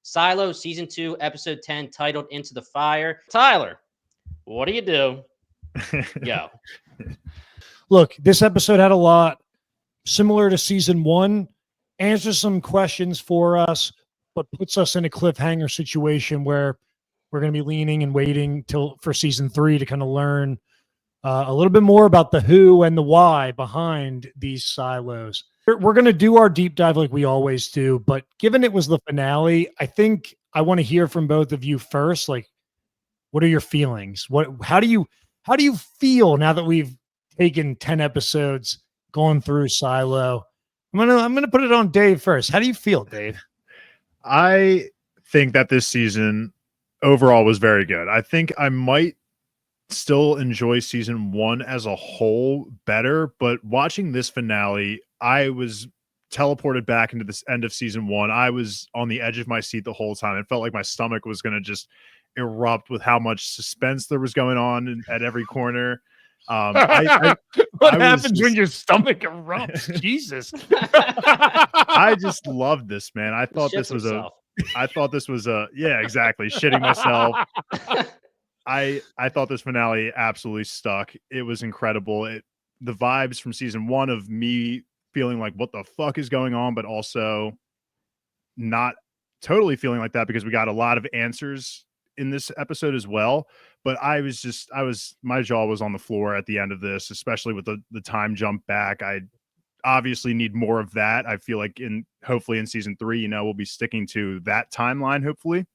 Silo Season 2, Episode 10, titled Into the Fire. Tyler, what do you do? Go. Look, this episode had a lot similar to Season 1, answers some questions for us, but puts us in a cliffhanger situation where we're going to be leaning and waiting for Season 3 to kind of learn a little bit more about the who and the why behind these silos. We're going to do our deep dive like we always do, but given it was the finale, I think I want to hear from both of you first. Like, what are your feelings? How do you feel now that we've taken 10 episodes, gone through Silo? I'm gonna put it on Dave first. How do you feel, Dave? I think that this season overall was very good. I think I might still enjoy Season 1 as a whole better, but watching this finale, I was teleported back into this end of Season 1. I was on the edge of my seat the whole time. It felt like my stomach was going to just erupt with how much suspense there was going on at every corner. What happens when your stomach erupts? Jesus. I just loved this, man. I thought this was yeah, exactly. Shitting myself. I thought this finale absolutely stuck. It was incredible. The vibes from Season 1 of me feeling like what the fuck is going on, but also not totally feeling like that because we got a lot of answers in this episode as well. But my jaw was on the floor at the end of this, especially with the time jump back. I obviously need more of that. I feel like hopefully in Season 3, we'll be sticking to that timeline, hopefully.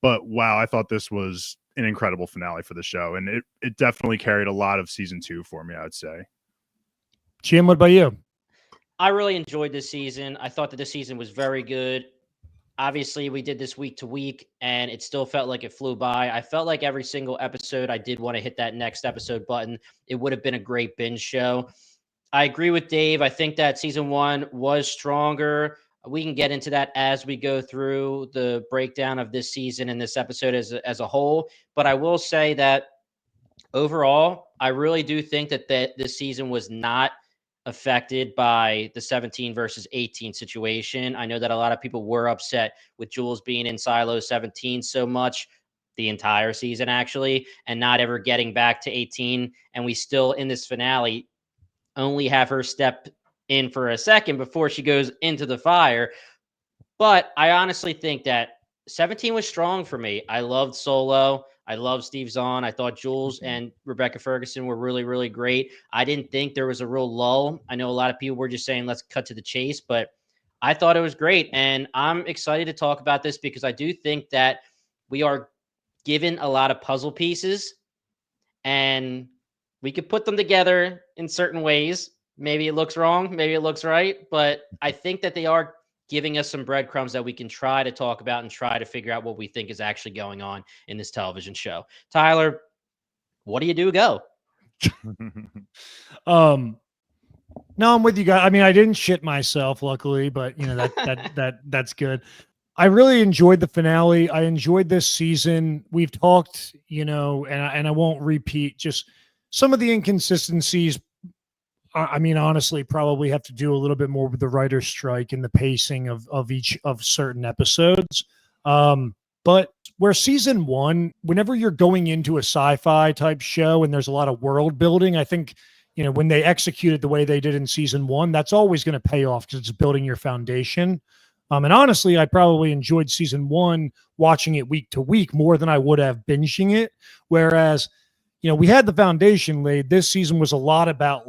But wow, I thought this was an incredible finale for the show. And it definitely carried a lot of Season 2 for me, I would say. Jim, what about you? I really enjoyed this season. I thought that this season was very good. Obviously, we did this week to week, and it still felt like it flew by. I felt like every single episode, I did want to hit that next episode button. It would have been a great binge show. I agree with Dave. I think that Season 1 was stronger. We can get into that as we go through the breakdown of this season and this episode as a whole. But I will say that overall, I really do think that this season was not affected by the 17 versus 18 situation. I know that a lot of people were upset with Jules being in Silo 17 so much the entire season, actually, and not ever getting back to 18. And we still, in this finale, only have her step in for a second before she goes into the fire. But I honestly think that 17 was strong for me. I loved Solo. I love Steve Zahn. I thought Jules and Rebecca Ferguson were really, really great. I didn't think there was a real lull. I know a lot of people were just saying, let's cut to the chase, but I thought it was great. And I'm excited to talk about this because I do think that we are given a lot of puzzle pieces and we could put them together in certain ways. Maybe it looks wrong. Maybe it looks right. But I think that they are giving us some breadcrumbs that we can try to talk about and try to figure out what we think is actually going on in this television show. Tyler, what do you do? Go. No, I'm with you guys. I mean, I didn't shit myself, luckily, but that's good. I really enjoyed the finale. I enjoyed this season. We've talked, and I won't repeat just some of the inconsistencies. I mean, honestly, probably have to do a little bit more with the writer's strike and the pacing of each of certain episodes. But where Season 1, whenever you're going into a sci-fi type show and there's a lot of world building, I think, when they executed the way they did in Season 1, that's always going to pay off because it's building your foundation. And honestly, I probably enjoyed Season 1 watching it week to week more than I would have binging it. Whereas, we had the foundation laid. This season was a lot about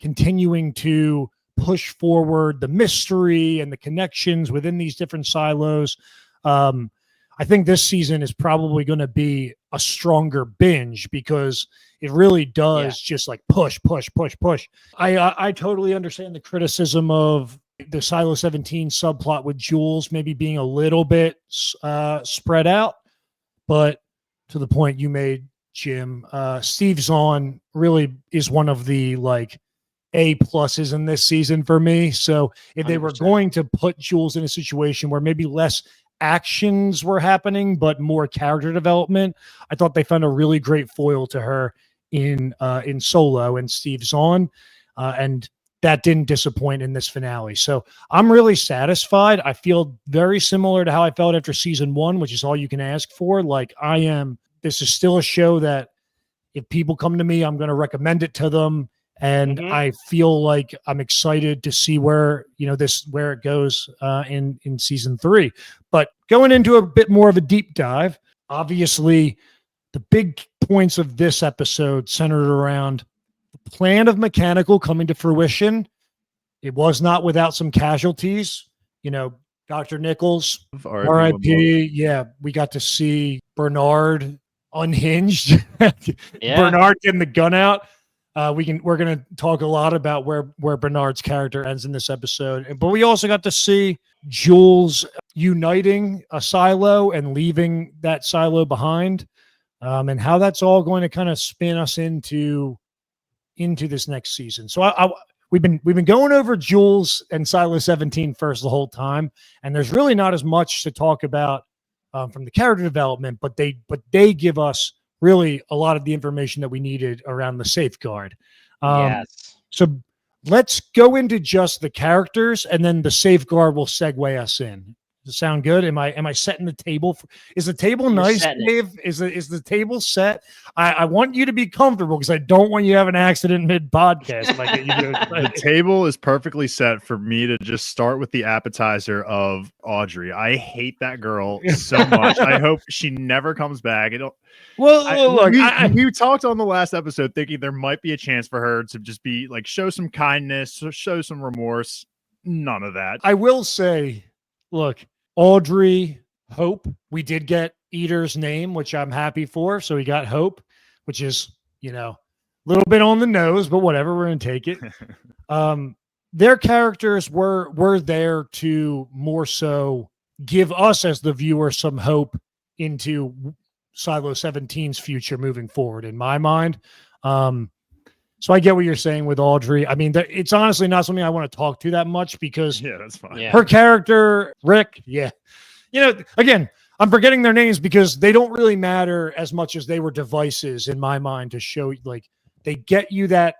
continuing to push forward the mystery and the connections within these different silos. I think this season is probably going to be a stronger binge because it really does just push. I totally understand the criticism of the Silo 17 subplot with Jules maybe being a little bit spread out, but to the point you made, Jim, Steve Zahn really is one of the A pluses in this season for me. So if they 100%. Were going to put Jules in a situation where maybe less actions were happening, but more character development, I thought they found a really great foil to her in Solo and Steve Zahn. And that didn't disappoint in this finale. So I'm really satisfied. I feel very similar to how I felt after season 1, which is all you can ask for. Like this is still a show that if people come to me, I'm going to recommend it to them. And I feel like I'm excited to see where it goes in season 3. But going into a bit more of a deep dive, obviously the big points of this episode centered around the plan of Mechanical coming to fruition. It was not without some casualties. Dr. Nichols, R.I.P. Yeah, we got to see Bernard unhinged. Bernard getting the gun out. We're going to talk a lot about where Bernard's character ends in this episode, but we also got to see Jules uniting a silo and leaving that silo behind, and how that's all going to kind of spin us into this next season. So we've been going over Jules and Silo 17 first the whole time, and there's really not as much to talk about from the character development, but they give us really a lot of the information that we needed around the safeguard. Yes. So let's go into just the characters, and then the safeguard will segue us in. Does it sound good? Am I setting the table? Is the table nice, Dave? Is the table set? I want you to be comfortable because I don't want you to have an accident mid podcast. The table is perfectly set for me to just start with the appetizer of Audrey. I hate that girl so much. I hope she never comes back. We talked on the last episode thinking there might be a chance for her to just be like, show some kindness, show some remorse. None of that. I will say, look, Audrey, Hope. We did get Eater's name, which I'm happy for. So we got Hope, which is, a little bit on the nose, but whatever, we're going to take it. Their characters were there to more so give us as the viewer some hope into Silo 17's future moving forward, in my mind. So I get what you're saying with Audrey. I mean, it's honestly not something I want to talk to that much because that's fine. Her character, Rick, again, I'm forgetting their names because they don't really matter as much as they were devices in my mind to show, like, they get you that,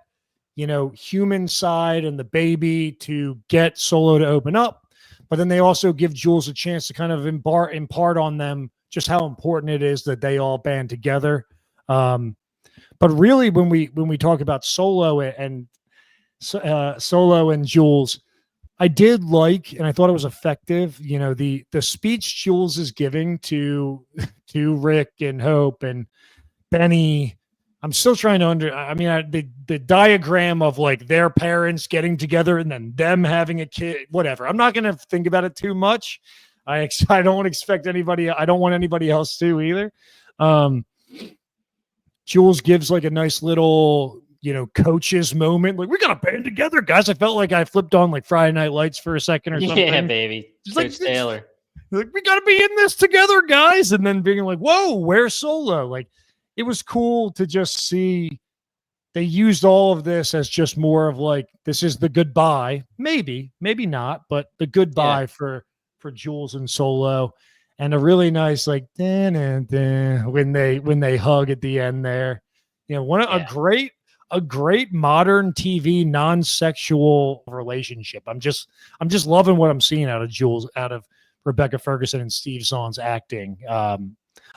human side and the baby to get Solo to open up, but then they also give Jules a chance to kind of impart on them just how important it is that they all band together. But really, when we talk about Solo and Jules, I did like, and I thought it was effective. The speech Jules is giving to Rick and Hope and Benny. I'm still trying to the diagram of like their parents getting together and then them having a kid. Whatever. I'm not going to think about it too much. I don't expect anybody. I don't want anybody else to either. Jules gives like a nice little, coaches moment. Like, we got to band together, guys. I felt like I flipped on like Friday Night Lights for a second or something. Yeah, baby. Just like Taylor. Like, we got to be in this together, guys. And then being like, whoa, where's Solo? Like, it was cool to just see they used all of this as just more of like, this is the goodbye. Maybe not, but the goodbye for Jules and Solo. And a really nice like when they hug at the end there, a great modern TV non-sexual relationship. I'm just loving what I'm seeing out of Jules, out of Rebecca Ferguson and Steve Zahn's acting.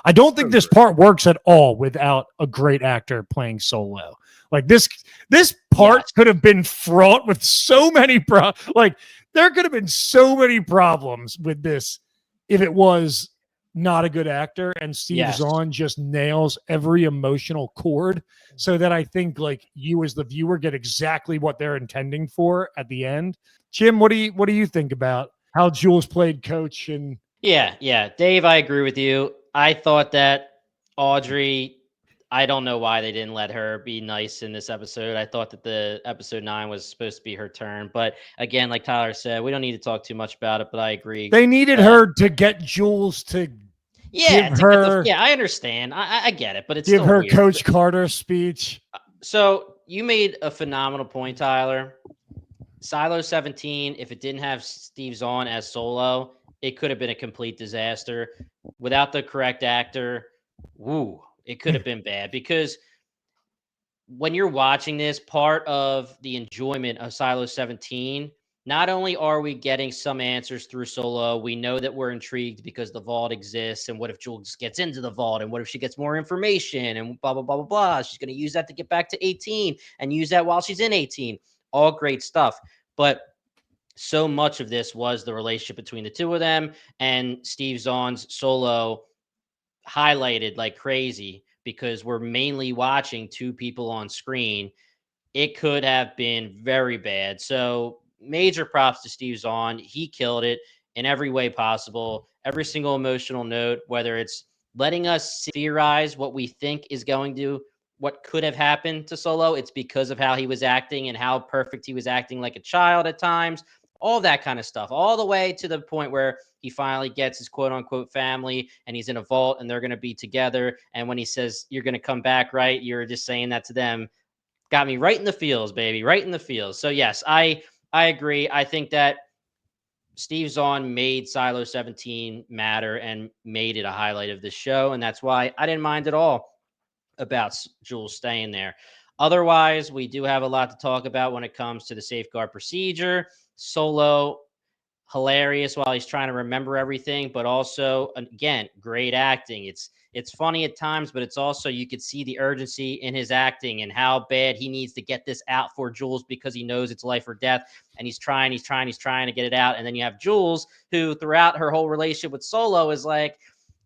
I don't think this part works at all without a great actor playing Solo. Like this part could have been fraught with so many there could have been so many problems with this if it was not a good actor, and Steve Zahn just nails every emotional chord so that I think like you as the viewer get exactly what they're intending for at the end. Jim, what do you think about how Jules played Coach? And yeah, Dave, I agree with you. I thought that Audrey, I don't know why they didn't let her be nice in this episode. I thought that the episode 9 was supposed to be her turn. But again, like Tyler said, we don't need to talk too much about it, but I agree. They needed her to get Jules to give her. I understand. I get it, but it's give still her weird. Coach Carter speech. So you made a phenomenal point, Tyler. Silo 17, if it didn't have Steve Zahn as Solo, it could have been a complete disaster. Without the correct actor, it could have been bad because when you're watching this, part of the enjoyment of Silo 17, not only are we getting some answers through Solo, we know that we're intrigued because the vault exists. And what if Jules gets into the vault? And what if she gets more information and blah, blah, blah, blah, blah. She's going to use that to get back to 18 and use that while she's in 18. All great stuff. But so much of this was the relationship between the two of them, and Steve Zahn's Solo highlighted like crazy because we're mainly watching two people on screen. It could have been very bad. So major props to Steve Zahn. He killed it in every way possible. Every single emotional note, whether it's letting us theorize what we think is going to, what could have happened to Solo. It's because of how he was acting and how perfect he was acting like a child at times. All that kind of stuff, all the way to the point where he finally gets his quote unquote family and he's in a vault and they're going to be together. And when he says, "You're going to come back, right?" You're just saying that to them. Got me right in the feels, baby, right in the feels. So yes, I agree. I think that Steve Zahn made Silo 17 matter and made it a highlight of the show. And that's why I didn't mind at all about Jules staying there. Otherwise, we do have a lot to talk about when it comes to the safeguard procedure. Solo, hilarious while he's trying to remember everything, but also, again, great acting. It's funny at times, but it's also, you could see the urgency in his acting and how bad he needs to get this out for Jules because he knows it's life or death. And he's trying to get it out. And then you have Jules, who throughout her whole relationship with Solo is like,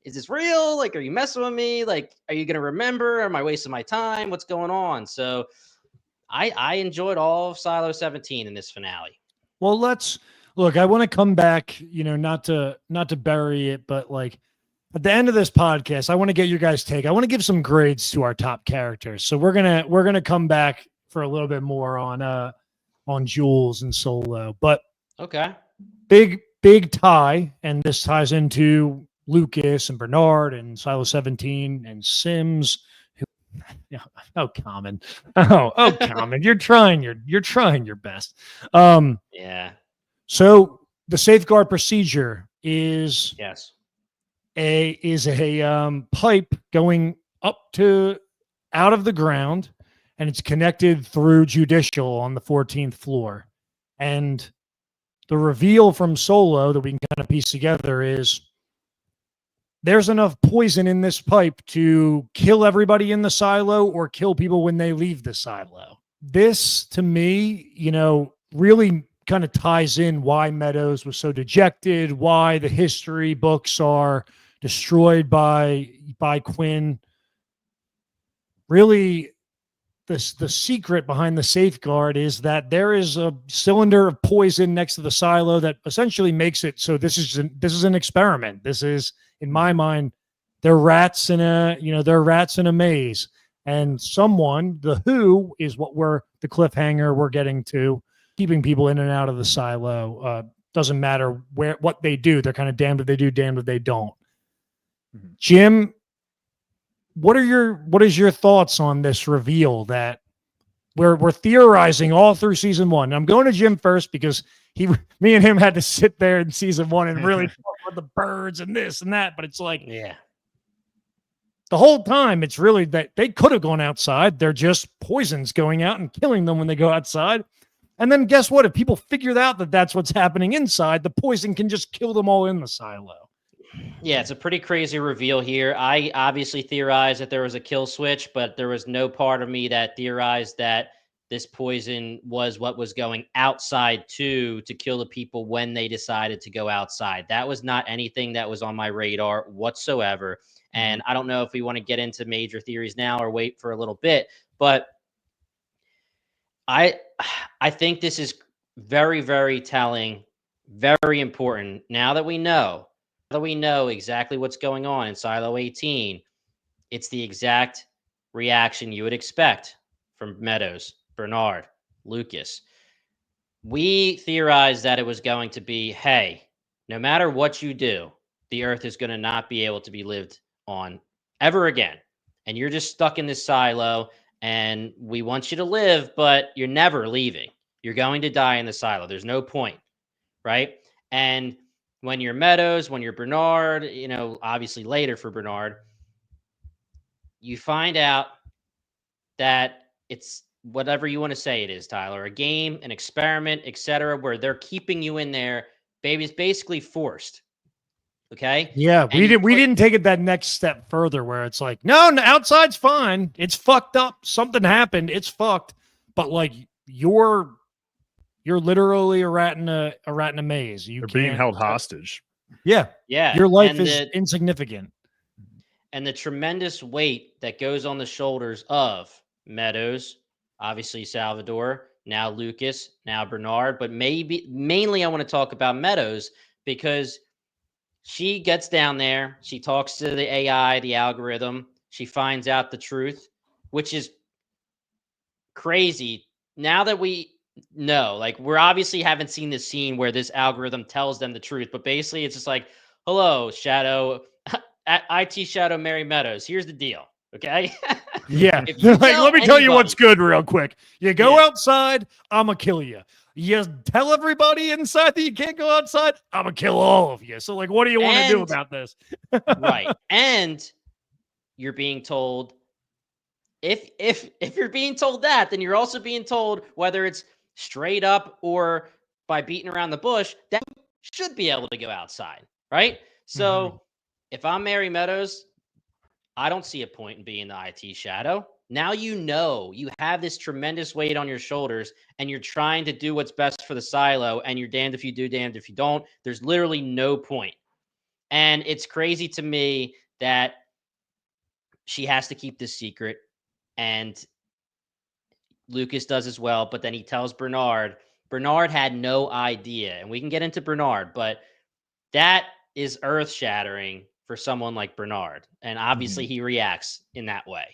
is this real? Like, are you messing with me? Like, are you going to remember? Am I wasting my time? What's going on? So I enjoyed all of Silo 17 in this finale. Well, let's look, I want to come back, not to bury it, but like at the end of this podcast, I want to get your guys' take. I want to give some grades to our top characters. So we're gonna come back for a little bit more on Jules and Solo. But okay. Big tie, and this ties into Lucas and Bernard and Silo 17 and Sims. Common. Common. You're trying your best. Yeah. So the safeguard procedure is a pipe going up to out of the ground, and it's connected through judicial on the 14th floor. And the reveal from Solo that we can kind of piece together is there's enough poison in this pipe to kill everybody in the silo or kill people when they leave the silo. This, to me, really kind of ties in why Meadows was so dejected, why the history books are destroyed by Quinn. Really, the secret behind the safeguard is that there is a cylinder of poison next to the silo that essentially makes it so this is an experiment. This is, in my mind, they're rats in a maze. And someone, the Who, is the cliffhanger we're getting to, keeping people in and out of the silo. Doesn't matter what they do. They're kind of damned if they do, damned if they don't. Mm-hmm. Jim, what is your thoughts on this reveal that we're theorizing all through season one? I'm going to Jim first because me and him had to sit there in season one and really talk about the birds and this and that. But it's like, the whole time it's really that they could have gone outside. They're just poisons going out and killing them when they go outside. And then guess what? If people figured out that that's what's happening inside, the poison can just kill them all in the silo. Yeah, it's a pretty crazy reveal here. I obviously theorized that there was a kill switch, but there was no part of me that theorized that this poison was what was going outside to kill the people when they decided to go outside. That was not anything that was on my radar whatsoever. And I don't know if we want to get into major theories now or wait for a little bit, but I think this is very, very telling, very important. Now that we know exactly what's going on in Silo 18, it's the exact reaction you would expect from Meadows, Bernard, Lucas. We theorized that it was going to be, hey, no matter what you do, the Earth is going to not be able to be lived on ever again. And you're just stuck in this silo, and we want you to live, but you're never leaving. You're going to die in the silo. There's no point, right? And when you're Meadows, when you're Bernard, obviously later for Bernard, you find out that it's whatever you want to say it is, Tyler, a game, an experiment, etc., where they're keeping you in there. Baby's basically forced. Okay. Yeah, And we didn't take it that next step further where it's like, no, outside's fine. It's fucked up. Something happened. It's fucked. But like you're literally a rat in a maze. They're being held hostage. Yeah. Yeah. Your life is insignificant. And the tremendous weight that goes on the shoulders of Meadows, obviously Salvador, now Lucas, now Bernard, but mainly I want to talk about Meadows because she gets down there, she talks to the AI, the algorithm, she finds out the truth, which is crazy. Now that we know, like, we're obviously haven't seen the scene where this algorithm tells them the truth, but basically it's just like, hello, Shadow, IT Shadow Mary Meadows. Here's the deal. Okay. Yeah. Like, let me tell you what's good real quick. You go outside, I'm going to kill you. You tell everybody inside that you can't go outside, I'm going to kill all of you. So, like, what do you want to do about this? Right. And you're being told, if you're being told that, then you're also being told, whether it's straight up or by beating around the bush, that you should be able to go outside. Right. So if I'm Mary Meadows, I don't see a point in being the IT Shadow. Now you have this tremendous weight on your shoulders and you're trying to do what's best for the silo and you're damned if you do, damned if you don't. There's literally no point. And it's crazy to me that she has to keep this secret and Lucas does as well. But then he tells Bernard had no idea. And we can get into Bernard, but that is earth shattering for someone like Bernard. And obviously he reacts in that way.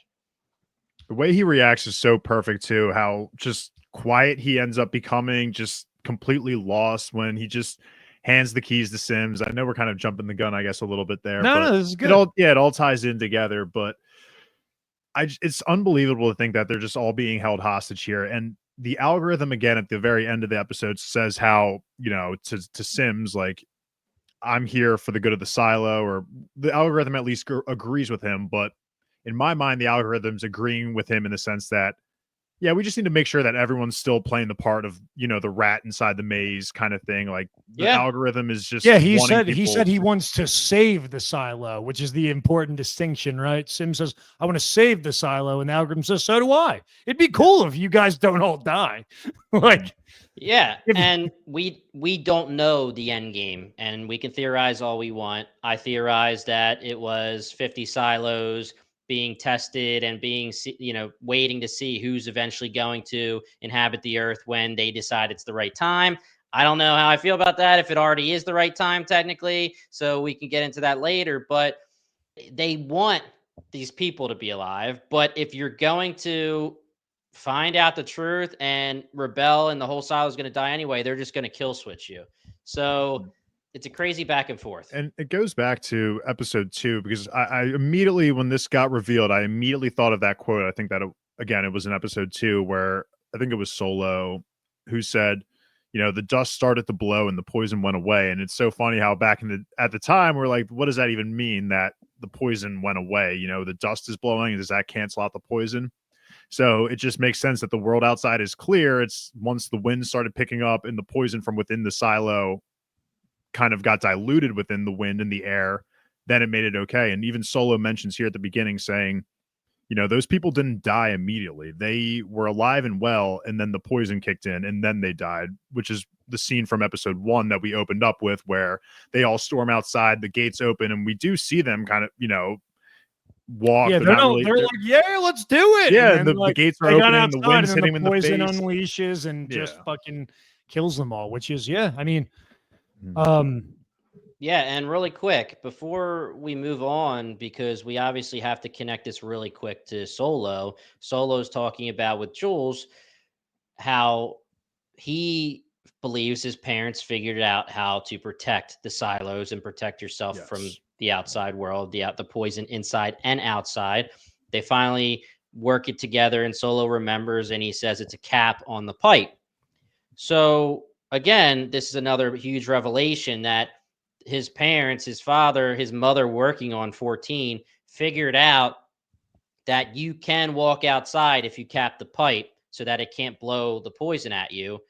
The way he reacts is so perfect too. How just quiet he ends up becoming, just completely lost when he just hands the keys to Sims. I know we're kind of jumping the gun, I guess, a little bit there. No, this is good. It all ties in together. But it's unbelievable to think that they're just all being held hostage here. And the algorithm, again, at the very end of the episode says how, to Sims, like, I'm here for the good of the silo, or the algorithm at least agrees with him. But in my mind, the algorithm's agreeing with him in the sense that, yeah, we just need to make sure that everyone's still playing the part of, the rat inside the maze kind of thing. Like the algorithm is just, he said he wants to save the silo, which is the important distinction, right? Sim says, I want to save the silo. And the algorithm says, so do I. It'd be cool if you guys don't all die. Like, yeah, and we don't know the end game, and we can theorize all we want. I theorize that it was 50 silos being tested and being, waiting to see who's eventually going to inhabit the earth when they decide it's the right time. I don't know how I feel about that, if it already is the right time technically, so we can get into that later, but they want these people to be alive. But if you're going to find out the truth and rebel and the whole silo is going to die anyway, they're just going to kill switch you. So it's a crazy back and forth. And it goes back to episode 2, because I immediately, when this got revealed, I immediately thought of that quote. I think that, it was in episode 2 where I think it was Solo who said, the dust started to blow and the poison went away. And it's so funny how at the time we're like, what does that even mean, that the poison went away? The dust is blowing, and does that cancel out the poison? So it just makes sense that the world outside is clear. It's once the wind started picking up and the poison from within the silo kind of got diluted within the wind and the air, then it made it okay. And even Solo mentions here at the beginning saying, those people didn't die immediately. They were alive and well, and then the poison kicked in and then they died, which is the scene from episode 1 that we opened up with, where they all storm outside, the gates open, and we do see them kind of, walk. Yeah, they're like, yeah, let's do it. Yeah, and the gates are opening, the wind's hitting them in the face. Poison unleashes and just fucking kills them all, which is, I mean, yeah, and really quick, before we move on, because we obviously have to connect this really quick to Solo. Solo's talking about with Jules how he believes his parents figured out how to protect the silos and protect yourself from the outside world, the poison inside and outside. They finally work it together, and Solo remembers, and he says it's a cap on the pipe. So again, this is another huge revelation that his parents, his father, his mother, working on 14, figured out that you can walk outside if you cap the pipe so that it can't blow the poison at you,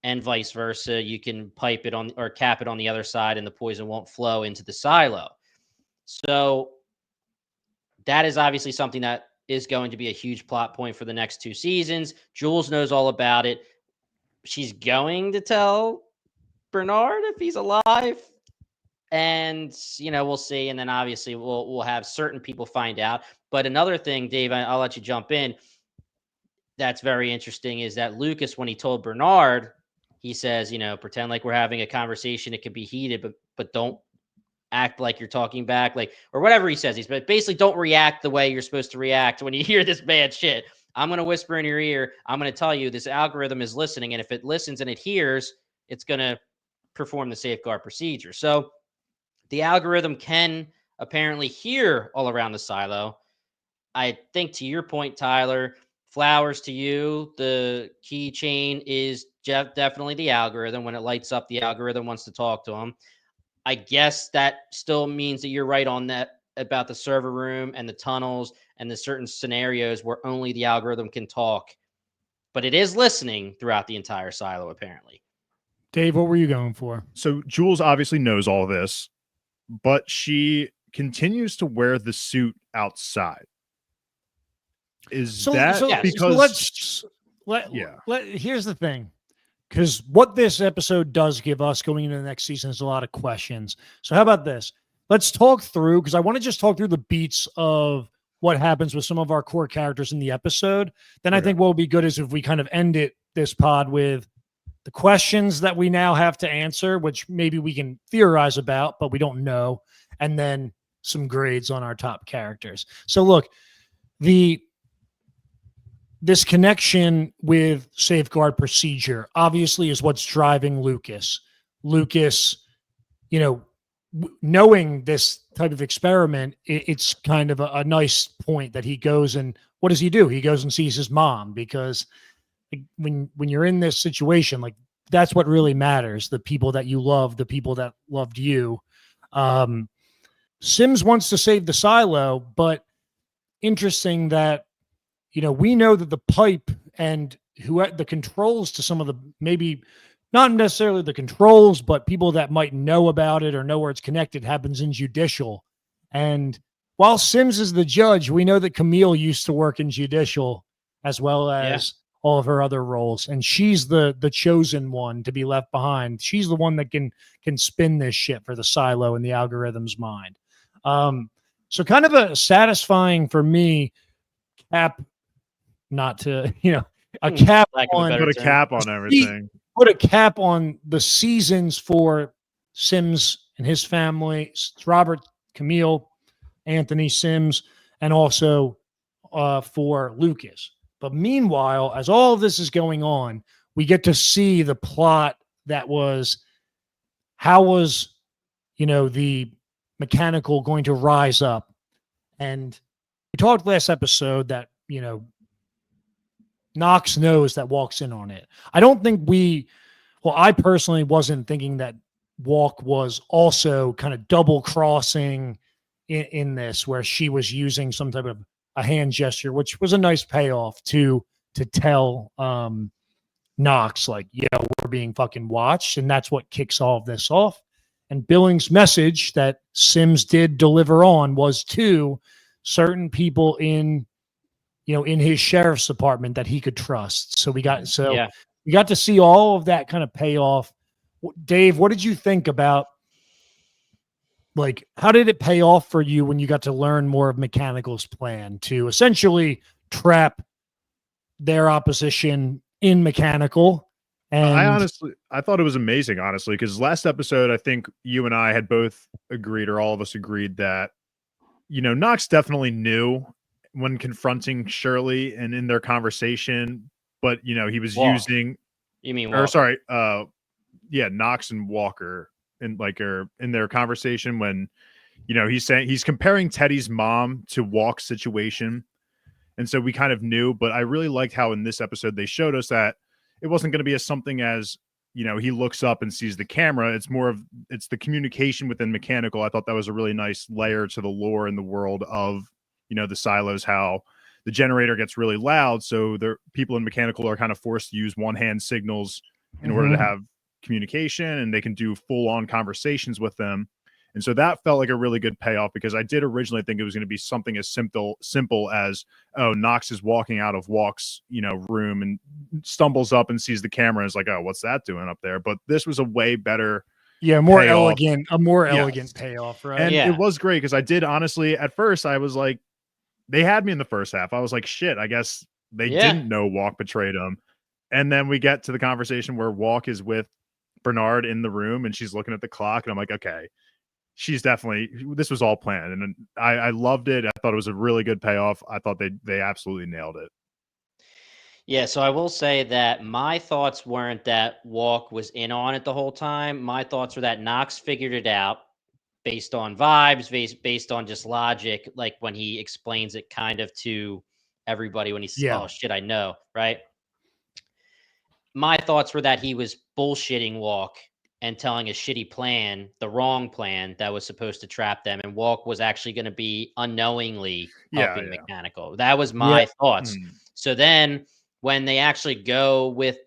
and vice versa. You can pipe it on or cap it on the other side and the poison won't flow into the silo. So that is obviously something that is going to be a huge plot point for the next 2 seasons. Jules knows all about it. She's going to tell Bernard if he's alive. And, we'll see. And then obviously we'll have certain people find out. But another thing, Dave, I'll let you jump in, that's very interesting is that Lucas, when he told Bernard, he says, pretend like we're having a conversation. It could be heated, but don't act like you're talking back, or whatever he says. But basically don't react the way you're supposed to react when you hear this bad shit. I'm going to whisper in your ear. I'm going to tell you this algorithm is listening. And if it listens and it hears, it's going to perform the safeguard procedure. So the algorithm can apparently hear all around the silo. I think to your point, Tyler, flowers to you. The keychain is definitely the algorithm. When it lights up, the algorithm wants to talk to him. I guess that still means that you're right on that about the server room and the tunnels and the certain scenarios where only the algorithm can talk. But it is listening throughout the entire silo, apparently. Dave, what were you going for? So Jules obviously knows all this, but she continues to wear the suit outside. Is that because here's the thing, because what this episode does give us going into the next season is a lot of questions. So how about this? Let's talk through, because I want to just talk through the beats of what happens with some of our core characters in the episode. Then I think what would be good is if we kind of end this pod with the questions that we now have to answer, which maybe we can theorize about, but we don't know, and then some grades on our top characters. So look, this connection with safeguard procedure obviously is what's driving Lucas. Lucas, knowing this type of experiment, it's kind of a nice point that he goes and what does he do? He goes and sees his mom, because when you're in this situation, that's what really matters. The people that you love, the people that loved you. Sims wants to save the silo, but interesting that, we know that the pipe and the controls to some of the, maybe not necessarily the controls, but people that might know about it or know where it's connected, happens in judicial. And while Sims is the judge, we know that Camille used to work in judicial as well as all of her other roles. And she's the chosen one to be left behind. She's the one that can spin this shit for the silo in the algorithm's mind. So kind of a satisfying for me cap, not to, a cap on, put a cap on everything. Put a cap on the seasons for Sims and his family. It's Robert, Camille, Anthony, Sims, and also for Lucas. But meanwhile, as all of this is going on, we get to see the plot that was, how was, the mechanical going to rise up. And we talked last episode that, Knox knows that Walk's in on it. I don't think I personally wasn't thinking that Walk was also kind of double crossing in this, where she was using some type of a hand gesture, which was a nice payoff to tell Knox, we're being fucking watched. And that's what kicks all of this off. And Billings' message that Sims did deliver on was to certain people in his sheriff's department that he could trust. So we got to see all of that kind of payoff. Dave, what did you think about, how did it pay off for you when you got to learn more of Mechanical's plan to essentially trap their opposition in Mechanical? And I thought it was amazing, honestly, because last episode, I think you and I had both agreed, or all of us agreed, that, Knox definitely knew when confronting Shirley and in their conversation, but he was using. You mean Walker. Or sorry, Knox and Walker in in their conversation when, he's comparing Teddy's mom to Walk's situation, and so we kind of knew. But I really liked how in this episode they showed us that it wasn't going to be something as he looks up and sees the camera. It's the communication within Mechanical. I thought that was a really nice layer to the lore and the world of the silos, how the generator gets really loud. So people in mechanical are kind of forced to use one-hand signals in order to have communication, and they can do full-on conversations with them. And so that felt like a really good payoff, because I did originally think it was going to be something as simple as, oh, Knox is walking out of Walk's, room and stumbles up and sees the camera and is like, oh, what's that doing up there? But this was a way better more payoff. elegant payoff, right? And it was great, because I did honestly, at first, I was like, they had me in the first half. I was like, shit, I guess they didn't know Walk betrayed him. And then we get to the conversation where Walk is with Bernard in the room and she's looking at the clock, and I'm like, okay, this was all planned. And I loved it. I thought it was a really good payoff. I thought they absolutely nailed it. Yeah, so I will say that my thoughts weren't that Walk was in on it the whole time. My thoughts were that Knox figured it out based on vibes, based on just logic, like when he explains it kind of to everybody when he says, oh, shit, I know, right? My thoughts were that he was bullshitting Walk and telling a shitty plan, the wrong plan that was supposed to trap them. And Walk was actually going to be unknowingly helping Mechanical. That was my thoughts. So then when they actually go with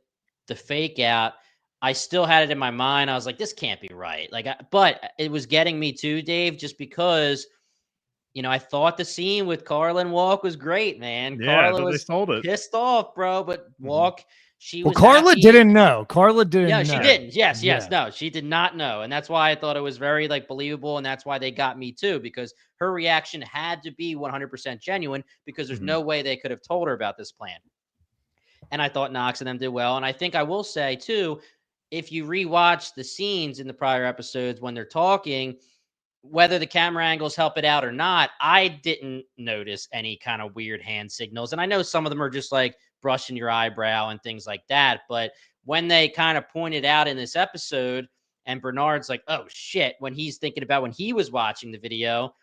the fake out, I still had it in my mind. I was like, this can't be right. But it was getting me too, Dave, just because, I thought the scene with Carla and Walk was great, man. Yeah, Carla was pissed off, bro, but Walk, Carla didn't know. Carla didn't know. Yeah, she didn't. Yes. No, she did not know. And that's why I thought it was very believable. And that's why they got me too, because her reaction had to be 100% genuine, because there's no way they could have told her about this plan. And I thought Knox and them did well. And I think I will say too, if you rewatch the scenes in the prior episodes when they're talking, whether the camera angles help it out or not, I didn't notice any kind of weird hand signals. And I know some of them are just brushing your eyebrow and things like that. But when they kind of pointed out in this episode, and Bernard's like, oh shit, when he's thinking about when he was watching the video,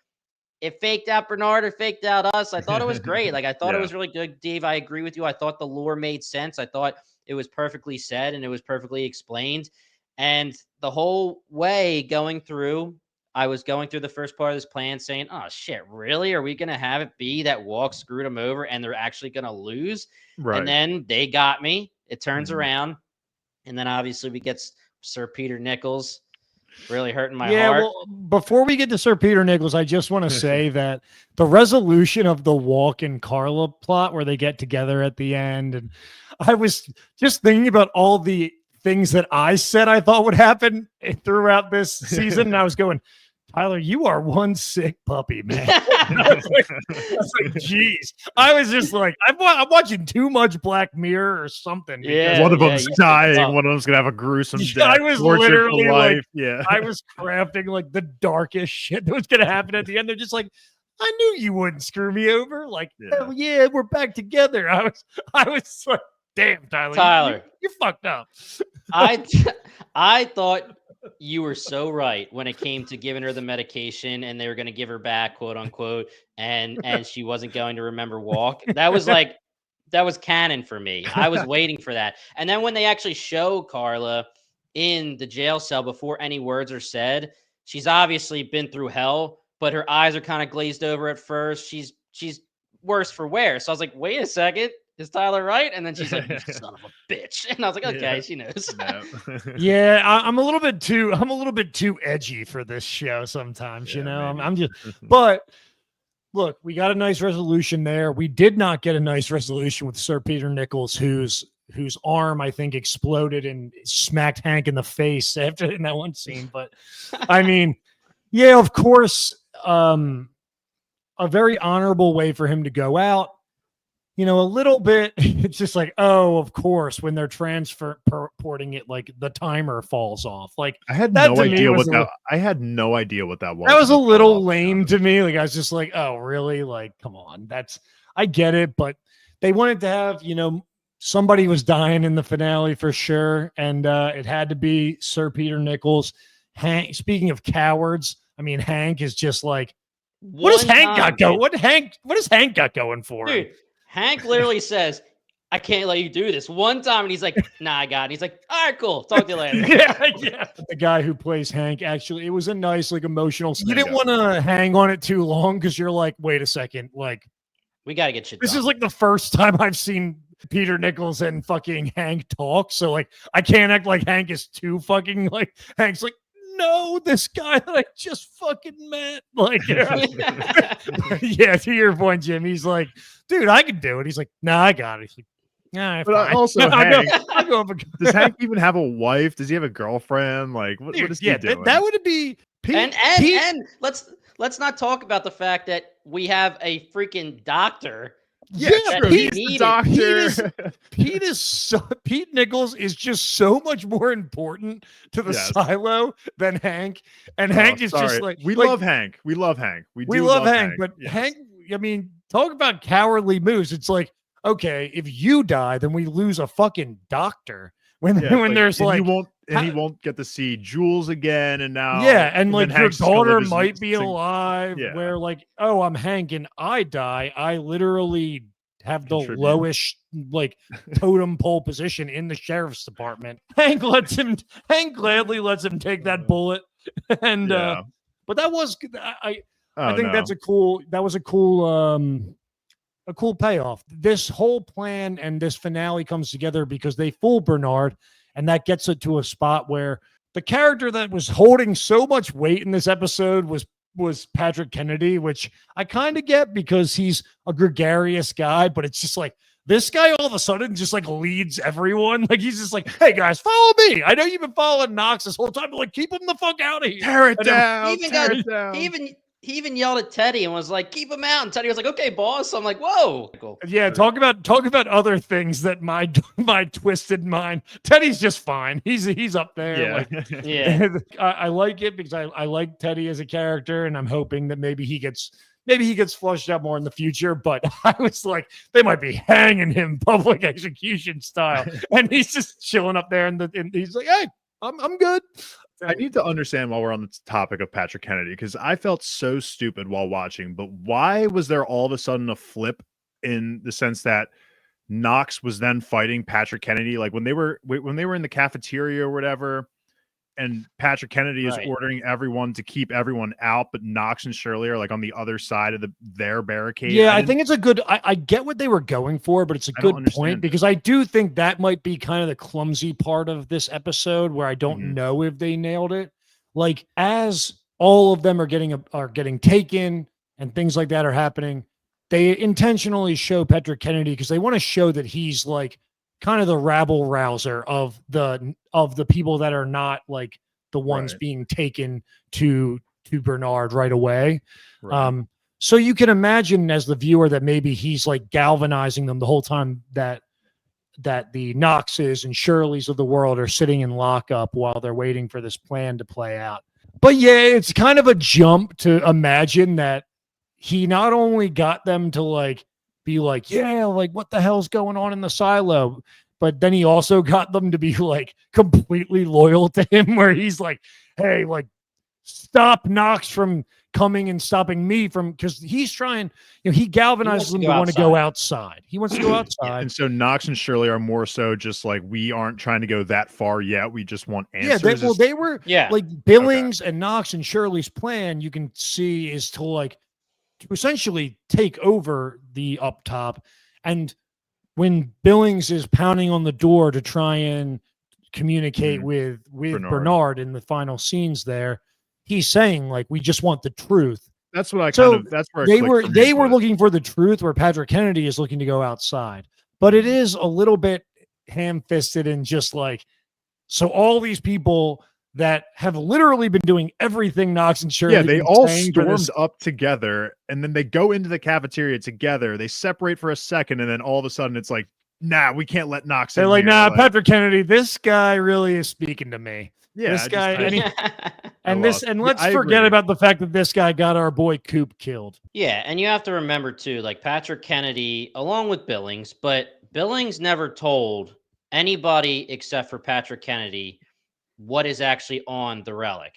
it faked out Bernard or faked out us. I thought it was great. I thought it was really good. Dave, I agree with you. I thought the lore made sense. I thought it was perfectly said and it was perfectly explained. And the whole way going through, I was going through the first part of this plan saying, oh shit, really? Are we going to have it be that Walk screwed him over and they're actually going to lose? Right. And then they got me. It turns around. And then obviously we get Sir Peter Nichols really hurting my heart. Well, before we get to Sir Peter Nichols, I just want to say that the resolution of the Walk and Carla plot where they get together at the end, and I was just thinking about all the things that I said I thought would happen throughout this season, and I was going, Tyler, you are one sick puppy, man. I was like, geez. I was just like, I'm watching too much Black Mirror or something. Yeah, one of them's dying. One of them's gonna have a gruesome death. I was literally I was crafting the darkest shit that was gonna happen at the end. They're just like, I knew you wouldn't screw me over. Hell yeah, we're back together. I was like, damn, Tyler, you fucked up. I thought you were so right when it came to giving her the medication and they were going to give her back, quote unquote, and she wasn't going to remember Walk. That was canon for me. I was waiting for that. And then when they actually show Carla in the jail cell before any words are said, she's obviously been through hell, but her eyes are kind of glazed over at first. She's worse for wear. So I was like, wait a second. Is Tyler right? And then she's like, you son of a bitch. And I was like, okay, she knows. Yeah, I'm a little bit too edgy for this show sometimes, I'm just, but look, we got a nice resolution there. We did not get a nice resolution with Sir Peter Nichols, whose arm, I think, exploded and smacked Hank in the face in that one scene. But I mean, yeah, of course, a very honorable way for him to go out. A little bit, it's just oh, of course, when they're transporting it, the timer falls off. I had no idea what that. I had no idea what that was. That was a little lame to me. I was just like, oh, really? Come on. I get it, but they wanted to have, somebody was dying in the finale for sure, and it had to be Sir Peter Nichols. Hank. Speaking of cowards, I mean, Hank is just what does Hank got going? What does Hank got going for him? Dude, Hank literally says, I can't let you do this one time. And he's like, nah, I got it. And he's like, all right, cool. Talk to you later. Yeah. The guy who plays Hank, actually, it was a nice, like, emotional. You didn't want to hang on it too long because you're like, wait a second, like, we got to get shit this done. is like the first time I've seen Peter Nichols and fucking Hank talk. So, like, I can't act like Hank is too fucking, like, Hank's like, no, this guy that I just fucking met. Like, yeah, to your point, Jim, he's like, dude, I can do it. He's like, nah, I got it. He's like, nah, but fine. also, Hank, does Hank Hank even have a wife? Does he have a girlfriend? Like, what is he doing? That would be Pete. And let's not talk about the fact that we have a freaking doctor. Yeah, true. He's the doctor. Pete Nichols is just so much more important to the silo than Hank. And Hank is just like, we love Hank. We love Hank. We love Hank. But Hank, I mean, talk about cowardly moves. It's like, okay, if you die, then we lose a fucking doctor. When there's like, he won't get to see Jules again, and now and like your daughter might be alive. Yeah. Where like, oh, I'm Hank and I die. I literally have the lowest like totem pole position in the sheriff's department. Hank gladly lets him take that bullet, and but that was I think that's a cool payoff. This whole plan and this finale comes together because they fool Bernard, and that gets it to a spot where the character that was holding so much weight in this episode was Patrick Kennedy, which I kind of get because he's a gregarious guy, but it's just like this guy all of a sudden just like leads everyone. Like he's just like, hey guys, follow me. I know you've been following Knox this whole time, but like keep him the fuck out of here. Tear it down. He even yelled at Teddy and was like, keep him out. And Teddy was like, okay, boss. So I'm like, whoa. Cool. Yeah, talk about other things that my twisted mind. Teddy's just fine. He's up there. Yeah. I like it because I like Teddy as a character, and I'm hoping that maybe he gets flushed out more in the future. But I was like, they might be hanging him public execution style. And he's just chilling up there and he's like, hey, I'm good. I need to understand while we're on the topic of Patrick Kennedy, because I felt so stupid while watching, but why was there all of a sudden a flip in the sense that Knox was then fighting Patrick Kennedy? Like when they were in the cafeteria or whatever, and Patrick Kennedy is ordering everyone to keep everyone out, but Knox and Shirley are like on the other side of their barricade. Yeah, I think it's a good, I get what they were going for, but it's a good point because I do think that might be kind of the clumsy part of this episode where I don't know if they nailed it. Like as all of them are getting taken and things like that are happening, they intentionally show Patrick Kennedy because they want to show that he's like kind of the rabble rouser of the people that are not like the ones being taken to Bernard right away. So you can imagine as the viewer that maybe he's like galvanizing them the whole time that the Knoxes and Shirleys of the world are sitting in lockup while they're waiting for this plan to play out. But yeah, it's kind of a jump to imagine that he not only got them to like be like, yeah, like what the hell's going on in the silo? But then he also got them to be like completely loyal to him, where he's like, hey, like stop Knox from coming and stopping me from, because he's trying, he galvanizes them to want to go outside. He wants to go outside. And so Knox and Shirley are more so just like, we aren't trying to go that far yet. We just want answers. Yeah, they were like Billings and Knox and Shirley's plan, you can see, is to essentially take over the up top. And when Billings is pounding on the door to try and communicate with Bernard in the final scenes there, he's saying like, we just want the truth. That's what that's where they were looking for the truth, where Patrick Kennedy is looking to go outside. But it is a little bit ham-fisted and just like, so all these people that have literally been doing everything Knox and Shirley. Yeah, they all stormed up together, and then they go into the cafeteria together. They separate for a second, and then all of a sudden it's like, nah, we can't let Knox in. They're like, nah, Patrick Kennedy, this guy really is speaking to me. Yeah, this guy, and let's forget about the fact that this guy got our boy Coop killed. Yeah, and you have to remember too, like Patrick Kennedy, along with Billings, but Billings never told anybody except for Patrick Kennedy what is actually on the relic.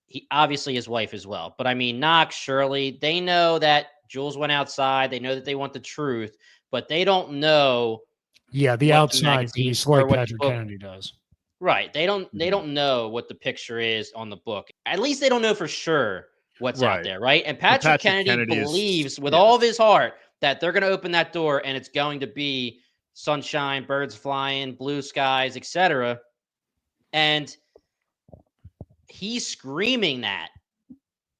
He obviously his wife as well. But I mean, Knox, Shirley, they know that Jules went outside. They know that they want the truth, but they don't know Yeah, the what the outside magazine piece, or like what the Patrick book. Kennedy does. Right. They don't know what the picture is on the book. At least they don't know for sure what's out Right. there, right? And But Patrick Patrick Kennedy Kennedy is believes with yes. all of his heart that they're going to open that door and it's going to be sunshine, birds flying, blue skies, etc. And he's screaming that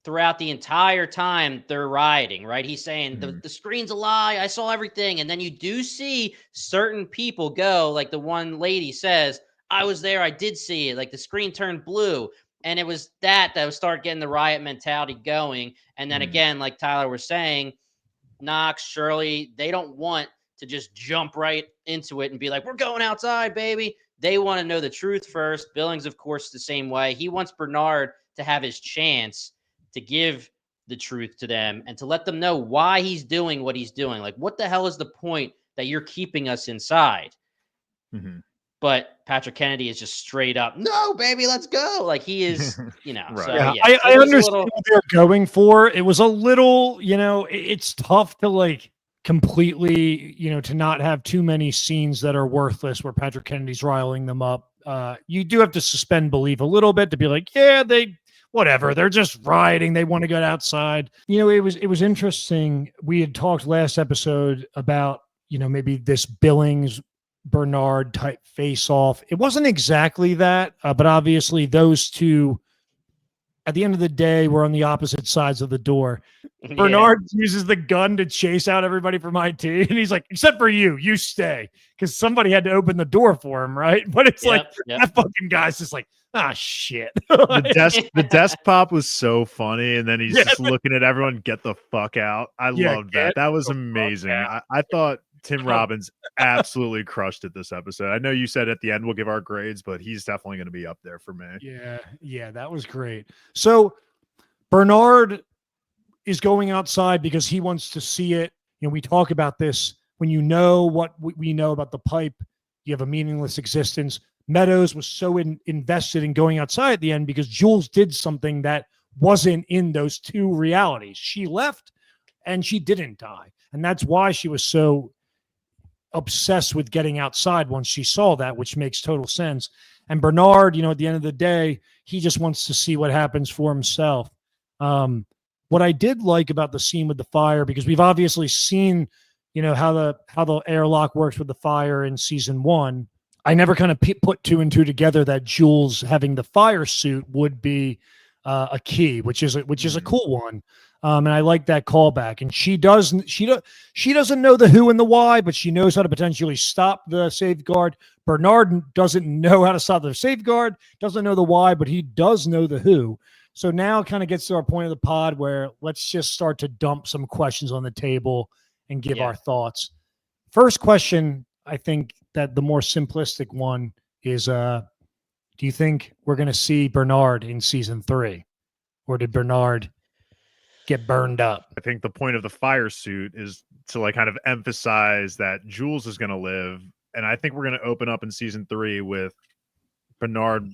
throughout the entire time they're riding, right? He's saying the screen's a lie. I saw everything. And then you do see certain people go, like the one lady says, I was there. I did see it. Like the screen turned blue. And it was that would start getting the riot mentality going. And then again, like Tyler was saying, Knox, Shirley, they don't want to just jump right into it and be like, we're going outside, baby. They want to know the truth first. Billings, of course, the same way. He wants Bernard to have his chance to give the truth to them and to let them know why he's doing what he's doing. Like, what the hell is the point that you're keeping us inside? But Patrick Kennedy is just straight up, no, baby, let's go. Like he is, Right. So Yeah, yeah. I understand what they're going for. It was a little, it's tough to like completely, to not have too many scenes that are worthless where Patrick Kennedy's riling them up. You do have to suspend belief a little bit to be like, yeah, whatever. They're just riding. They want to get outside. It was interesting. We had talked last episode about, maybe this Billings Bernard type face off. It wasn't exactly that, but obviously those two, at the end of the day, were on the opposite sides of the door. Yeah. Bernard uses the gun to chase out everybody from IT, and he's like, except for you stay, because somebody had to open the door for him, right? But it's that fucking guy's just like, shit. The desk pop was so funny, and then he's just looking at everyone, get the fuck out. I loved that. That was amazing. I thought Tim Robbins absolutely crushed it this episode. I know you said at the end we'll give our grades, but he's definitely going to be up there for me. Yeah, that was great. So Bernard is going outside because he wants to see it. We talk about this. When you know what we know about the pipe, you have a meaningless existence. Meadows was so invested in going outside at the end because Jules did something that wasn't in those two realities. She left and she didn't die. And that's why she was so obsessed with getting outside once she saw that, which makes total sense. And Bernard, at the end of the day, he just wants to see what happens for himself. What I did like about the scene with the fire, because we've obviously seen, how the airlock works with the fire in season 1. I never kind of put 2 and 2 together that Jules having the fire suit would be a key, which is a cool one. And I like that callback. And she doesn't know the who and the why, but she knows how to potentially stop the safeguard. Bernard doesn't know how to stop the safeguard, doesn't know the why, but he does know the who. So now it kind of gets to our point of the pod where let's just start to dump some questions on the table and give our thoughts. First question, I think that the more simplistic one is, do you think we're going to see Bernard in season 3? Or did Bernard get burned up? I think the point of the fire suit is to like kind of emphasize that Jules is going to live. And I think we're going to open up in season 3 with Bernard.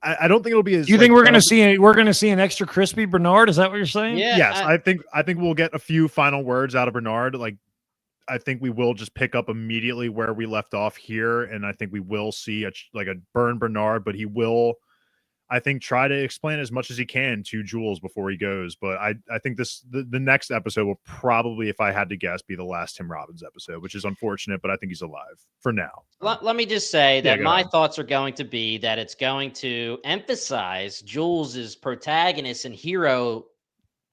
I don't think it'll be as. Do you think we're going to see an extra crispy Bernard? Is that what you're saying? Yeah, yes, I think we'll get a few final words out of Bernard. Like, I think we will just pick up immediately where we left off here, and I think we will see a burn Bernard, but he will, I think, try to explain as much as he can to Jules before he goes. But I think the next episode will probably, if I had to guess, be the last Tim Robbins episode, which is unfortunate, but I think he's alive for now. Let me just say that my thoughts are going to be that it's going to emphasize Jules's protagonist and hero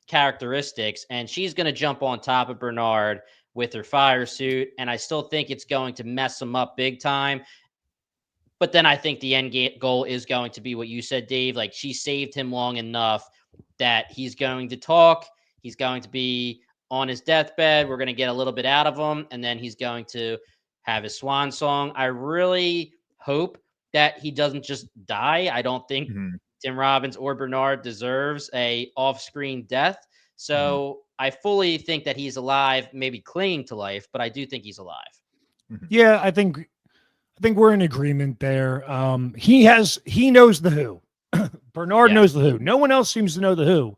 characteristics, and she's going to jump on top of Bernard with her fire suit, and I still think it's going to mess him up big time. But then I think the end goal is going to be what you said, Dave. Like, she saved him long enough that he's going to talk. He's going to be on his deathbed. We're going to get a little bit out of him, and then he's going to have his swan song. I really hope that he doesn't just die. I don't think Tim Robbins or Bernard deserves a off-screen death. So I fully think that he's alive, maybe clinging to life, but I do think he's alive. Yeah, I think we're in agreement there. He knows the who. Bernard knows the who. No one else seems to know the who.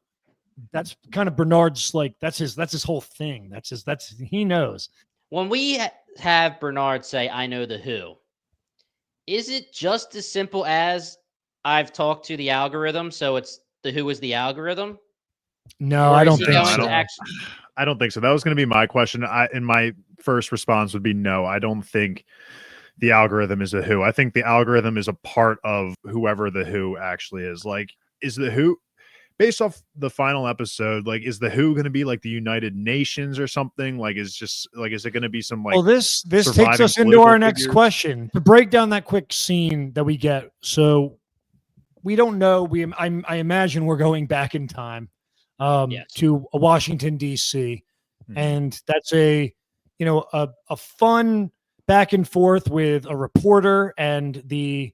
That's kind of Bernard's, like, that's his whole thing. He knows. When we have Bernard say, "I know the who." Is it just as simple as I've talked to the algorithm, so it's the who is the algorithm? No, Or I is don't he think going so. to actually? I don't think so. That was going to be my question. And my first response would be no. I don't think the algorithm is a who. I think the algorithm is a part of whoever the who actually is. Like, is the who based off the final episode? Like, is the who going to be like the United Nations or something? Like, is it going to be some like? Well, this takes surviving us into political our next figures? question. To break down that quick scene that we get, so we don't know. I imagine we're going back in time Yes. to Washington D.C. Mhm. and that's a fun back and forth with a reporter and a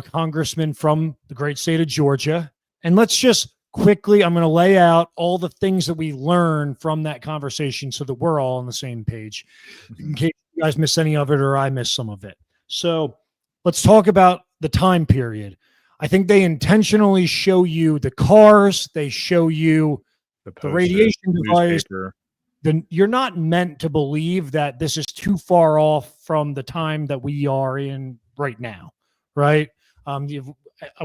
congressman from the great state of Georgia. And let's just quickly, I'm going to lay out all the things that we learn from that conversation so that we're all on the same page in case you guys miss any of it or I miss some of it. So let's talk about the time period. I think they intentionally show you the cars, they show you the radiation device. Then you're not meant to believe that this is too far off from the time that we are in right now, right?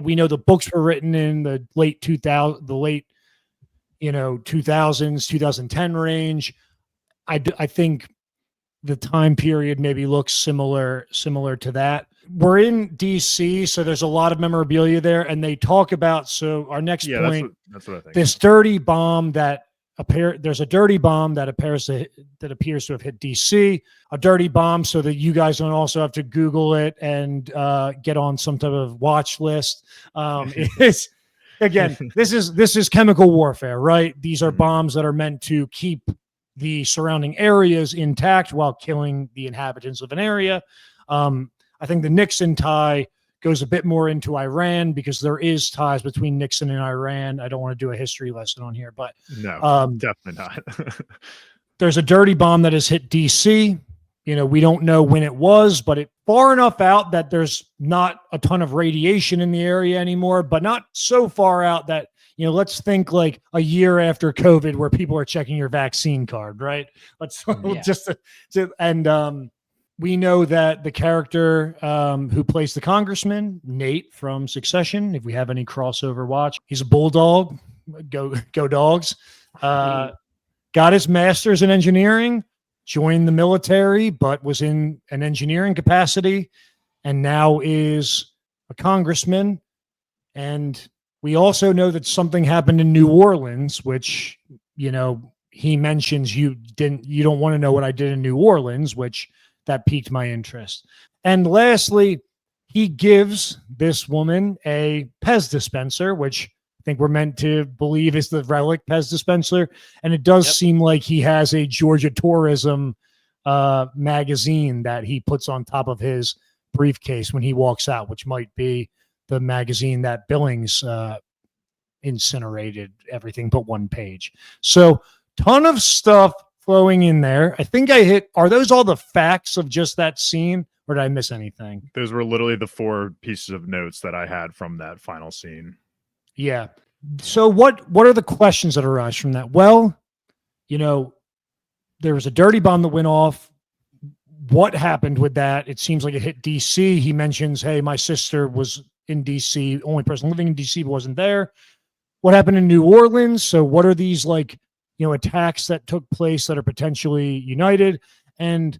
We know the books were written in the late 2000s, 2010 range. I think the time period maybe looks similar to that. We're in DC, so there's a lot of memorabilia there, and they talk about. So our next point, that's what I think. this dirty bomb that there's a dirty bomb that appears to have hit DC. A dirty bomb, so that you guys don't also have to Google it and get on some type of watch list. It's again, this is chemical warfare, right? These are bombs that are meant to keep the surrounding areas intact while killing the inhabitants of an area. I think the Nixon tie goes a bit more into Iran because there is ties between Nixon and Iran. I don't want to do a history lesson on here, but no, definitely not. There's a dirty bomb that has hit DC. We don't know when it was, but it's far enough out that there's not a ton of radiation in the area anymore, but not so far out that, let's think like a year after COVID where people are checking your vaccine card, right? We know that the character who plays the congressman, Nate from Succession, if we have any crossover watch, he's a bulldog. Go dogs. Got his master's in engineering, joined the military, but was in an engineering capacity, and now is a congressman. And we also know that something happened in New Orleans, which, he mentions you don't want to know what I did in New Orleans, which that piqued my interest. And lastly, he gives this woman a Pez dispenser, which I think we're meant to believe is the relic Pez dispenser. And it does seem like he has a Georgia Tourism magazine that he puts on top of his briefcase when he walks out, which might be the magazine that Billings incinerated everything but one page. So ton of stuff flowing in there. I think are those all the facts of just that scene, or did I miss anything? Those were literally the 4 pieces of notes that I had from that final scene. Yeah. So what are the questions that arise from that? Well, there was a dirty bomb that went off. What happened with that? It seems like it hit DC. He mentions, hey, my sister was in DC. Only person living in DC wasn't there. What happened in New Orleans? So what are these attacks that took place that are potentially united? And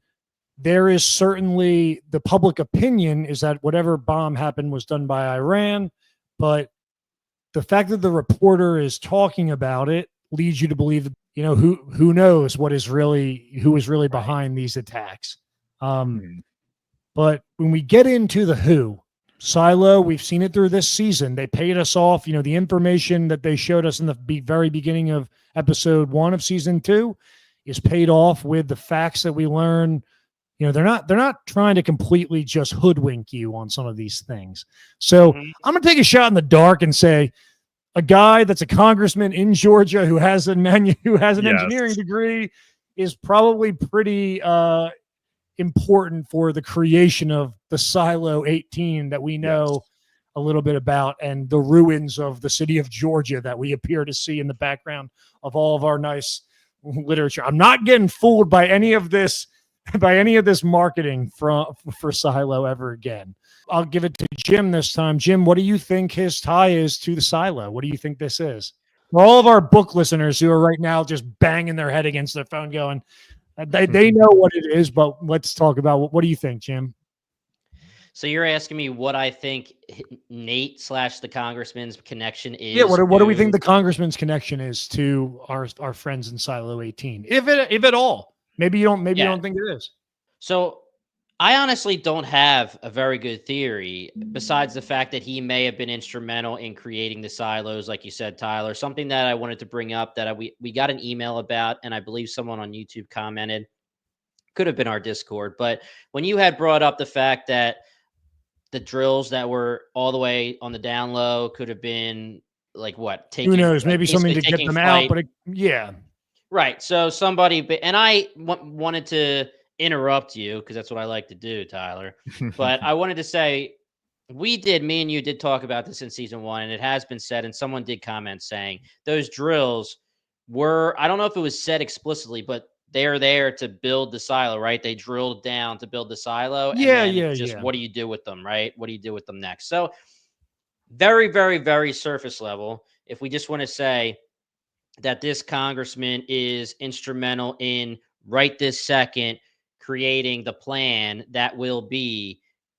there is certainly the public opinion is that whatever bomb happened was done by Iran, but the fact that the reporter is talking about it leads you to believe, who knows who is really behind these attacks. But when we get into the who, Silo, we've seen it through this season. They paid us off. The information that they showed us in the very beginning of episode 1 of season 2 is paid off with the facts that we learn. They're not trying to completely just hoodwink you on some of these things. So I'm going to take a shot in the dark and say a guy that's a congressman in Georgia who has an engineering degree is probably pretty important for the creation of the Silo 18 that we know a little bit about, and the ruins of the city of Georgia that we appear to see in the background of all of our nice literature. I'm not getting fooled by any of this by any of this marketing for Silo ever again. I'll give it to Jim this time. Jim, what do you think his tie is to the Silo? What do you think this is? For all of our book listeners who are right now just banging their head against their phone going, they know what it is, but let's talk about what do you think, Jim? So you're asking me what I think Nate / the congressman's connection is? Yeah, what do we think the congressman's connection is to our friends in Silo 18, if at all? Maybe you don't think it is. So I honestly don't have a very good theory besides the fact that he may have been instrumental in creating the silos, like you said, Tyler. Something that I wanted to bring up that we got an email about, and I believe someone on YouTube commented. Could have been our Discord, but when you had brought up the fact that the drills that were all the way on the down low could have been like what? Who knows? Maybe something to get them out, but yeah. Right. So somebody, and I wanted to interrupt you because that's what I like to do, Tyler. But I wanted to say, me and you did talk about this in season 1, and it has been said, and someone did comment saying those drills were, I don't know if it was said explicitly, but they're there to build the silo, right? They drilled down to build the silo. What do you do with them, right? What do you do with them next? So very, very, very surface level. If we just want to say that this congressman is instrumental in right this second creating the plan that will become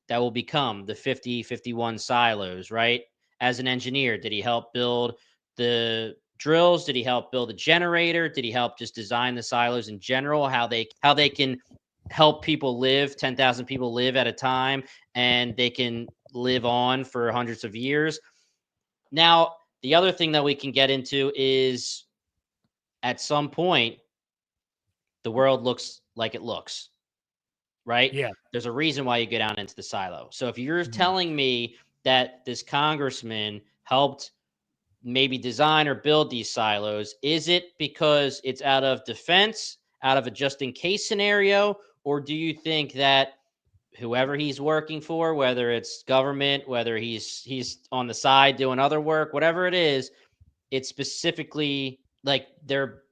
the 50-51 silos, right? As an engineer, did he help build the drills? Did he help build a generator? Did he help just design the silos in general? How they can help people live, 10,000 people live at a time, and they can live on for hundreds of years. Now, the other thing that we can get into is at some point, the world looks like it looks, right? Yeah. There's a reason why you go down into the silo. So if you're telling me that this congressman helped maybe design or build these silos, is it because it's out of defense, out of a just in case scenario, or do you think that whoever he's working for, whether it's government, whether he's on the side doing other work, whatever it is, it's specifically like they're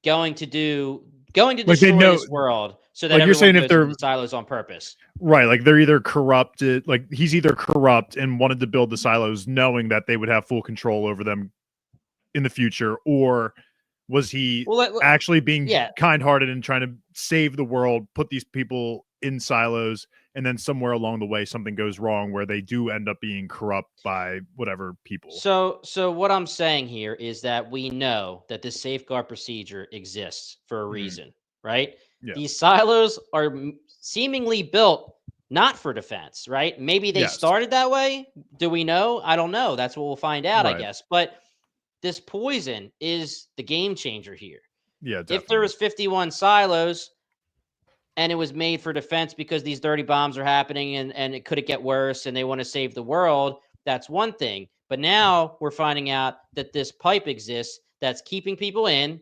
going to destroy this world so that like everyone you're saying goes if they're into the silos on purpose. Right, like they're either corrupted, like he's either corrupt and wanted to build the silos knowing that they would have full control over them in the future, or was he actually being kind-hearted and trying to save the world, put these people in silos, and then somewhere along the way something goes wrong where they do end up being corrupt by whatever people. So what I'm saying here is that we know that this safeguard procedure exists for a reason, right? Yeah. These silos are seemingly built not for defense, right? Maybe they started that way. Do we know? I don't know. That's what we'll find out, I guess. But this poison is the game changer here. Yeah, definitely. If there was 51 silos and it was made for defense because these dirty bombs are happening and it could get worse and they want to save the world, that's one thing. But now we're finding out that this pipe exists that's keeping people in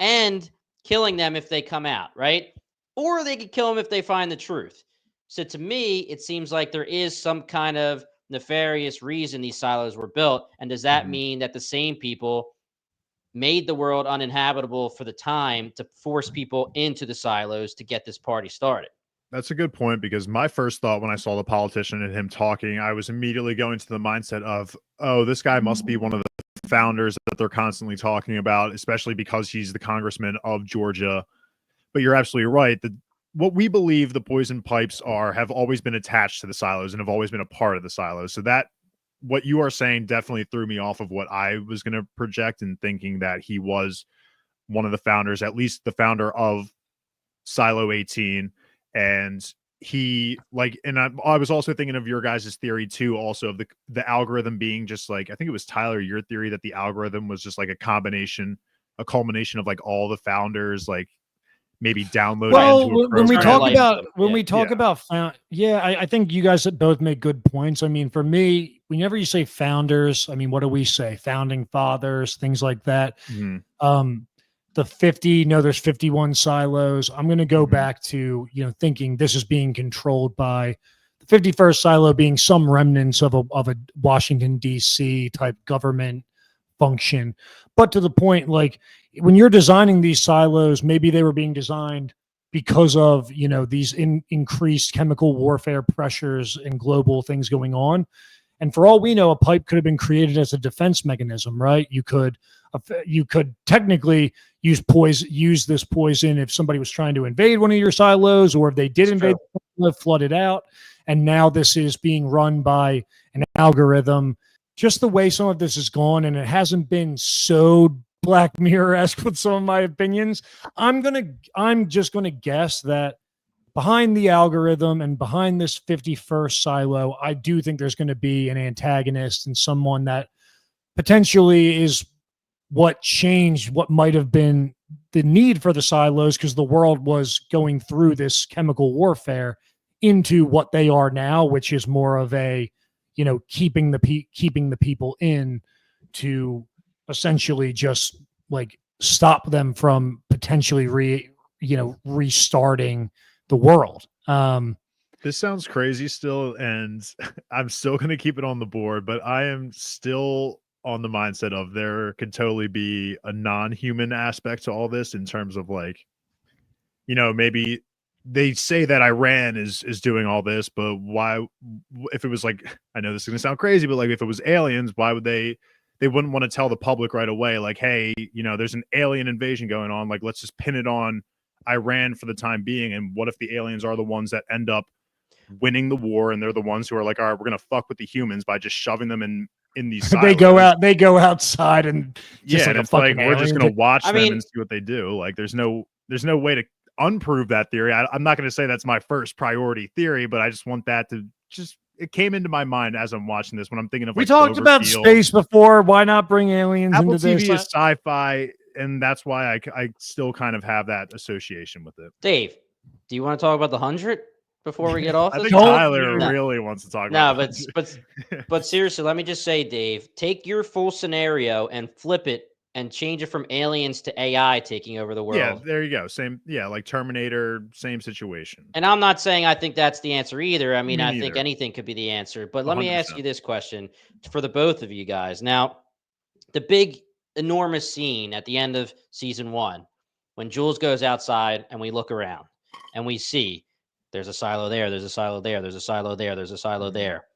and killing them if they come out, right? Or they could kill them if they find the truth. So to me, it seems like there is some kind of nefarious reason these silos were built. And does that mean that the same people made the world uninhabitable for the time to force people into the silos to get this party started? That's a good point, because my first thought when I saw the politician and him talking, I was immediately going to the mindset of, oh, this guy must be one of the founders that they're constantly talking about, especially because he's the congressman of Georgia. But you're absolutely right. What we believe the poison pipes have always been attached to the silos and have always been a part of the silos. So that what you are saying definitely threw me off of what I was going to project, and thinking that he was one of the founders, at least the founder of Silo 18. And he and I was also thinking of your guys' theory too, also of the algorithm being just like, I think it was Tyler, your theory that the algorithm was just like a culmination of like all the founders, like maybe downloaded. Well, when we talk about I think you guys have both made good points. I mean, for me, whenever you say founders, I mean, what do we say? Founding fathers, things like that. The 50, no, there's 51 silos. I'm going to go back to, thinking this is being controlled by the 51st silo being some remnants of a Washington, D.C. type government function. But to the point, like when you're designing these silos, maybe they were being designed because of, you know, these increased chemical warfare pressures and global things going on. And for all we know, a pipe could have been created as a defense mechanism, right? You could technically use this poison if somebody was trying to invade one of your silos, or if they did invade, flood it out. And now this is being run by an algorithm. Just the way some of this has gone, and it hasn't been so Black Mirror-esque with some of my opinions. I'm just gonna guess that behind the algorithm and behind this 51st silo, I do think there's going to be an antagonist and someone that potentially is what changed what might have been the need for the silos, because the world was going through this chemical warfare, into what they are now, which is more of a, you know, keeping the people in to essentially just like stop them from potentially restarting the world. This sounds crazy still, and I'm still going to keep it on the board, but I am still on the mindset of there could totally be a non-human aspect to all this, in terms of, like, you know, maybe they say that Iran is doing all this, but why, if it was like, I know this is going to sound crazy, but like if it was aliens, why would they wouldn't want to tell the public right away, like, hey, you know, there's an alien invasion going on, like, let's just pin it on Iran for the time being. And what if the aliens are the ones that end up winning the war, and they're the ones who are like, all right, we're gonna fuck with the humans by just shoving them in these silos. They go outside and just and it's like we're just gonna watch them and see what they do. Like, there's no way to unprove that theory. I'm not going to say that's my first priority theory, but I just want that to just, it came into my mind as I'm watching this when I'm thinking of, like, we talked about space before. Why not bring aliens Apple into TV this? is sci-fi, and that's why I still kind of have that association with it. Dave, do you want to talk about the 100 before we get off? I think Tyler really wants to talk about it. But seriously, let me just say, Dave, take your full scenario and flip it and change it from aliens to AI taking over the world. Yeah, there you go. Same, like Terminator, same situation. And I'm not saying I think that's the answer either. I mean, I think anything could be the answer. But let 100%. Me ask you this question for the both of you guys. Now, the big, enormous scene at the end of season 1, when Jules goes outside and we look around and we see there's a silo there, there's a silo there, there's a silo there, there's a silo there.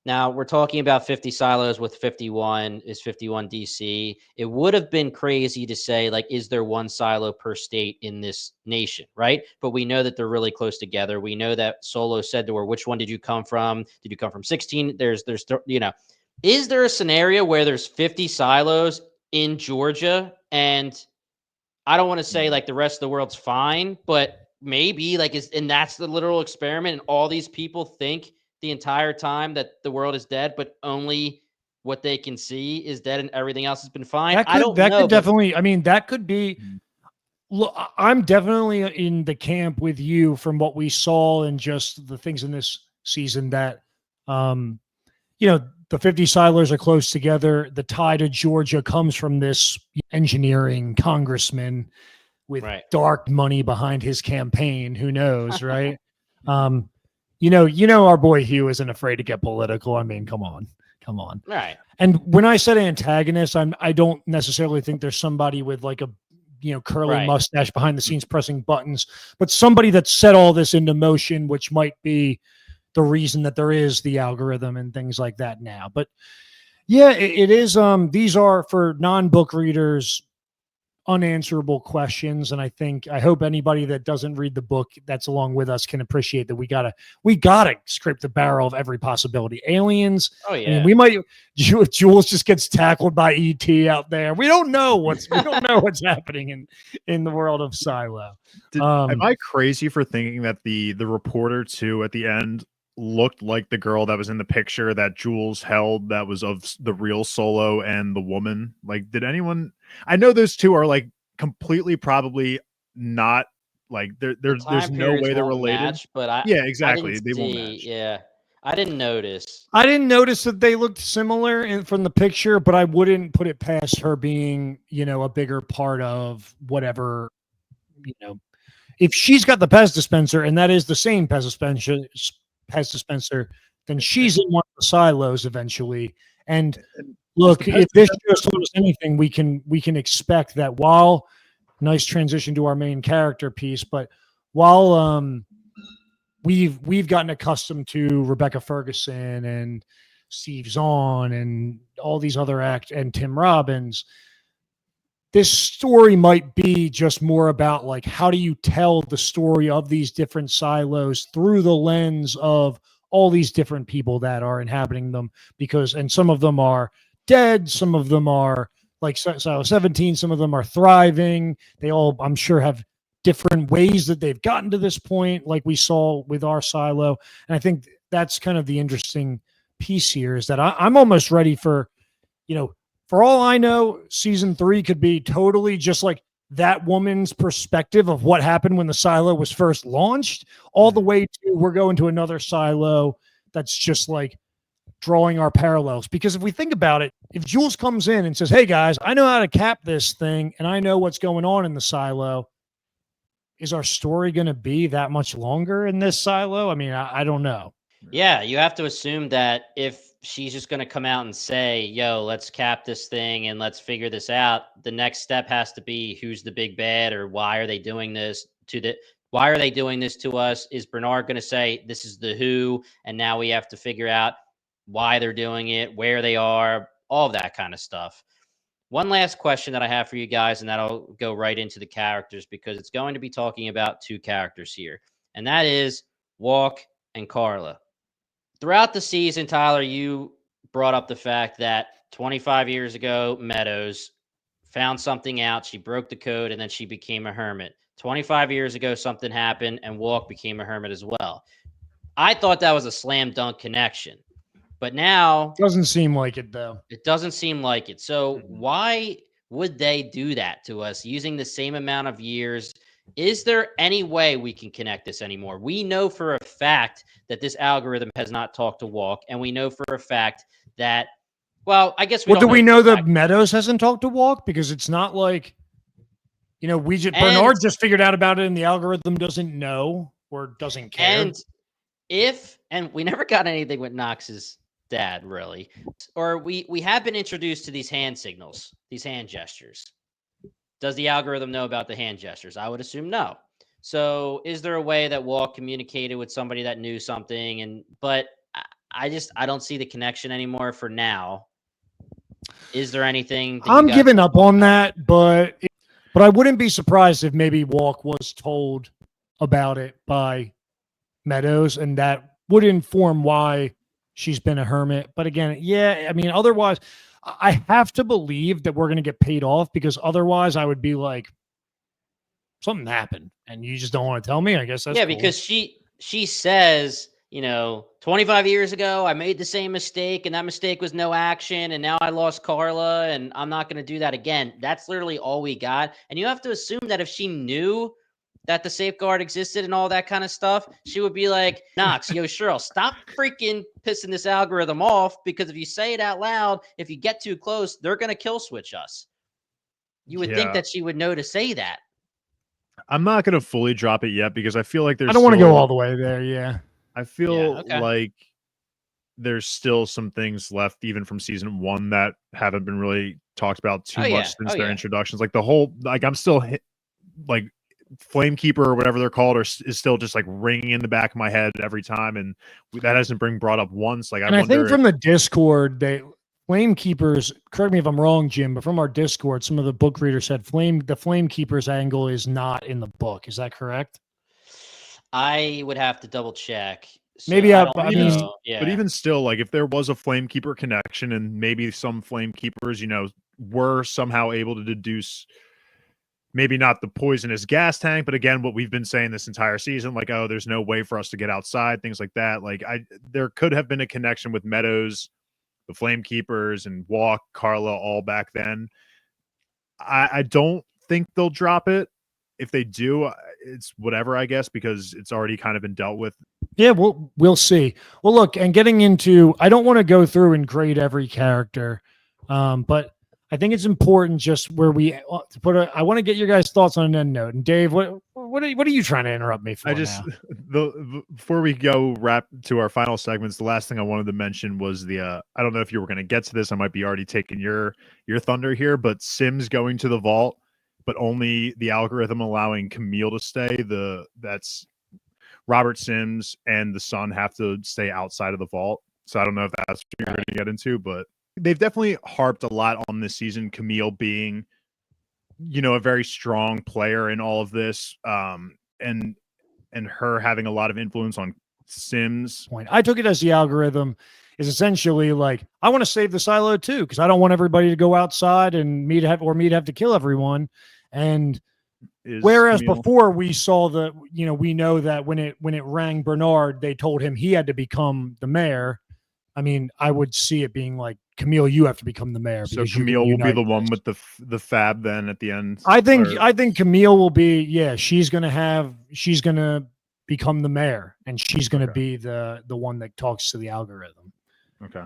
Now, we're talking about 50 silos with 51 is 51 DC. It would have been crazy to say, like, is there one silo per state in this nation, right? But we know that they're really close together. We know that Solo said to her, which one did you come from? Did you come from 16? There's, you know, is there a scenario where there's 50 silos in Georgia? And I don't want to say, like, the rest of the world's fine, but maybe, like, and that's the literal experiment, and all these people think the entire time that the world is dead, but only what they can see is dead and everything else has been fine. I don't know. Definitely, I mean, that could be. Look, I'm definitely in the camp with you from what we saw and just the things in this season that, you know, the 50 silos are close together. The tie to Georgia comes from this engineering congressman with dark money behind his campaign. Who knows, right? You know, our boy Hugh isn't afraid to get political. I mean, come on. Right. And when I said antagonist, I don't necessarily think there's somebody with like a, you know, curly mustache behind the scenes pressing buttons, but somebody that set all this into motion, which might be the reason that there is the algorithm and things like that now. But yeah, it is. These are, for non-book readers, unanswerable questions, and I hope anybody that doesn't read the book that's along with us can appreciate that we gotta scrape the barrel of every possibility. Aliens. Oh yeah. I mean, we might. Jules just gets tackled by ET out there. We don't know what's happening in the world of Silo. Am I crazy for thinking that the reporter too at the end looked like the girl that was in the picture that Jules held, that was of the real Solo and the woman? Like, did anyone? I know those two are like completely probably not, like, there's no way they're related. Match, but exactly. They won't match. Yeah, I didn't notice. I didn't notice that they looked similar from the picture, but I wouldn't put it past her being, you know, a bigger part of whatever, you know, if she's got the Pez dispenser and that is the same Pez dispenser, then she's in one of the silos eventually. And look, if this shows us anything, we can expect that while nice transition to our main character piece. But while we've gotten accustomed to Rebecca Ferguson and Steve Zahn and all these other and Tim Robbins, this story might be just more about like, how do you tell the story of these different silos through the lens of all these different people that are inhabiting them, and some of them are dead. Some of them are like Silo 17. Some of them are thriving. They all, I'm sure, have different ways that they've gotten to this point, like we saw with our silo. And I think that's kind of the interesting piece here, is that I'm almost ready for, for all I know, season 3 could be totally just like that woman's perspective of what happened when the silo was first launched, all the way to we're going to another silo that's just like drawing our parallels. Because if we think about it, if Jules comes in and says, hey guys, I know how to cap this thing and I know what's going on in the silo, is our story going to be that much longer in this silo? I mean, I don't know. Yeah, you have to assume that if she's just going to come out and say, yo, let's cap this thing and let's figure this out, the next step has to be who's the big bad, or why are they doing this why are they doing this to us? Is Bernard going to say this is the who, and now we have to figure out why they're doing it, where they are, all of that kind of stuff. One last question that I have for you guys, and that'll go right into the characters, because it's going to be talking about 2 characters here, and that is Walk and Carla. Throughout the season, Tyler, you brought up the fact that 25 years ago, Meadows found something out. She broke the code, and then she became a hermit. 25 years ago, something happened, and Walk became a hermit as well. I thought that was a slam dunk connection. But now... Doesn't seem like it, though. It doesn't seem like it. So why would they do that to us using the same amount of years? Is there any way we can connect this anymore? We know for a fact that this algorithm has not talked to Walk, and we know for a fact that, well, I guess do we know that Meadows hasn't talked to Walk? Because it's not like, Bernard just figured out about it and the algorithm doesn't know or doesn't care. And we never got anything with Knox's dad, really. Or we have been introduced to these hand signals, these hand gestures. Does the algorithm know about the hand gestures? I would assume no. So is there a way that Walk communicated with somebody that knew something? But I don't see the connection anymore for now. Is there anything? I'm giving up on that, but I wouldn't be surprised if maybe Walk was told about it by Meadows, and that would inform why she's been a hermit. But again, yeah, I mean, otherwise, I have to believe that we're going to get paid off, because otherwise I would be like, something happened and you just don't want to tell me. I guess that's cool. Because she says, 25 years ago, I made the same mistake, and that mistake was no action, and now I lost Carla, and I'm not going to do that again. That's literally all we got. And you have to assume that if she knew that the safeguard existed and all that kind of stuff, she would be like, Knox, yo, Cheryl, stop freaking pissing this algorithm off, because if you say it out loud, if you get too close, they're going to kill switch us. You would think that she would know to say that. I'm not going to fully drop it yet, because I feel like I don't want to go all the way there. Yeah. I feel like there's still some things left, even from season 1, that haven't been really talked about too much since their introductions. Like the whole, I'm still like Flamekeeper or whatever they're called, is still just like ringing in the back of my head every time, and that hasn't been brought up once. Like, I think from the Discord, Flamekeepers, correct me if I'm wrong, Jim, but from our Discord, some of the book readers said the Flamekeepers angle is not in the book. Is that correct? I would have to double check. So maybe but even still, like, if there was a Flamekeeper connection, and maybe some Flamekeepers, were somehow able to deduce maybe not the poisonous gas tank, but again, what we've been saying this entire season, like, oh, there's no way for us to get outside, things like that. Like, there could have been a connection with Meadows, the Flamekeepers, and Walk, Carla, all back then. I don't think they'll drop it. If they do, it's whatever, I guess, because it's already kind of been dealt with. Yeah, we'll see. Well, look, and getting into, I don't want to go through and grade every character, but I think it's important just where we to put I want to get your guys' thoughts on an end note. And Dave, what are you trying to interrupt me for? Before we go wrap to our final segments, the last thing I wanted to mention was I don't know if you were going to get to this. I might be already taking your thunder here, but Sims going to the vault but only the algorithm allowing Camille to stay. That's Robert Sims and the son have to stay outside of the vault. So I don't know if that's what you're going to get into, but they've definitely harped a lot on this season, Camille being, a very strong player in all of this, and her having a lot of influence on Sims. I took it as the algorithm is essentially like, I want to save the silo too, because I don't want everybody to go outside and me to have to kill everyone. And whereas Camille. before we saw we know that when it rang Bernard, they told him he had to become the mayor. I mean, I would see it being like, Camille, you have to become the mayor. So Camille will be the one with the fab then at the end. I think Camille will be, she's gonna become the mayor, and she's gonna be the one that talks to the algorithm. Okay.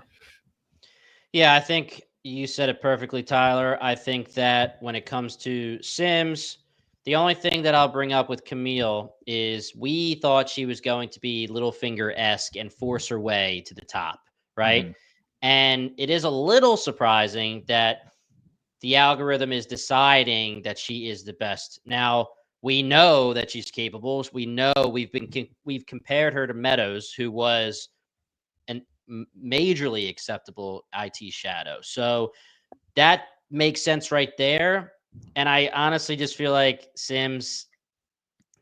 Yeah, I think you said it perfectly, Tyler. I think that when it comes to Sims, the only thing that I'll bring up with Camille is we thought she was going to be Littlefinger-esque and force her way to the top, right? Mm-hmm. And it is a little surprising that the algorithm is deciding that she is the best. Now, we know that she's capable. We know we've compared her to Meadows, who was an majorly acceptable IT shadow. So that makes sense right there. And I honestly just feel like Sims,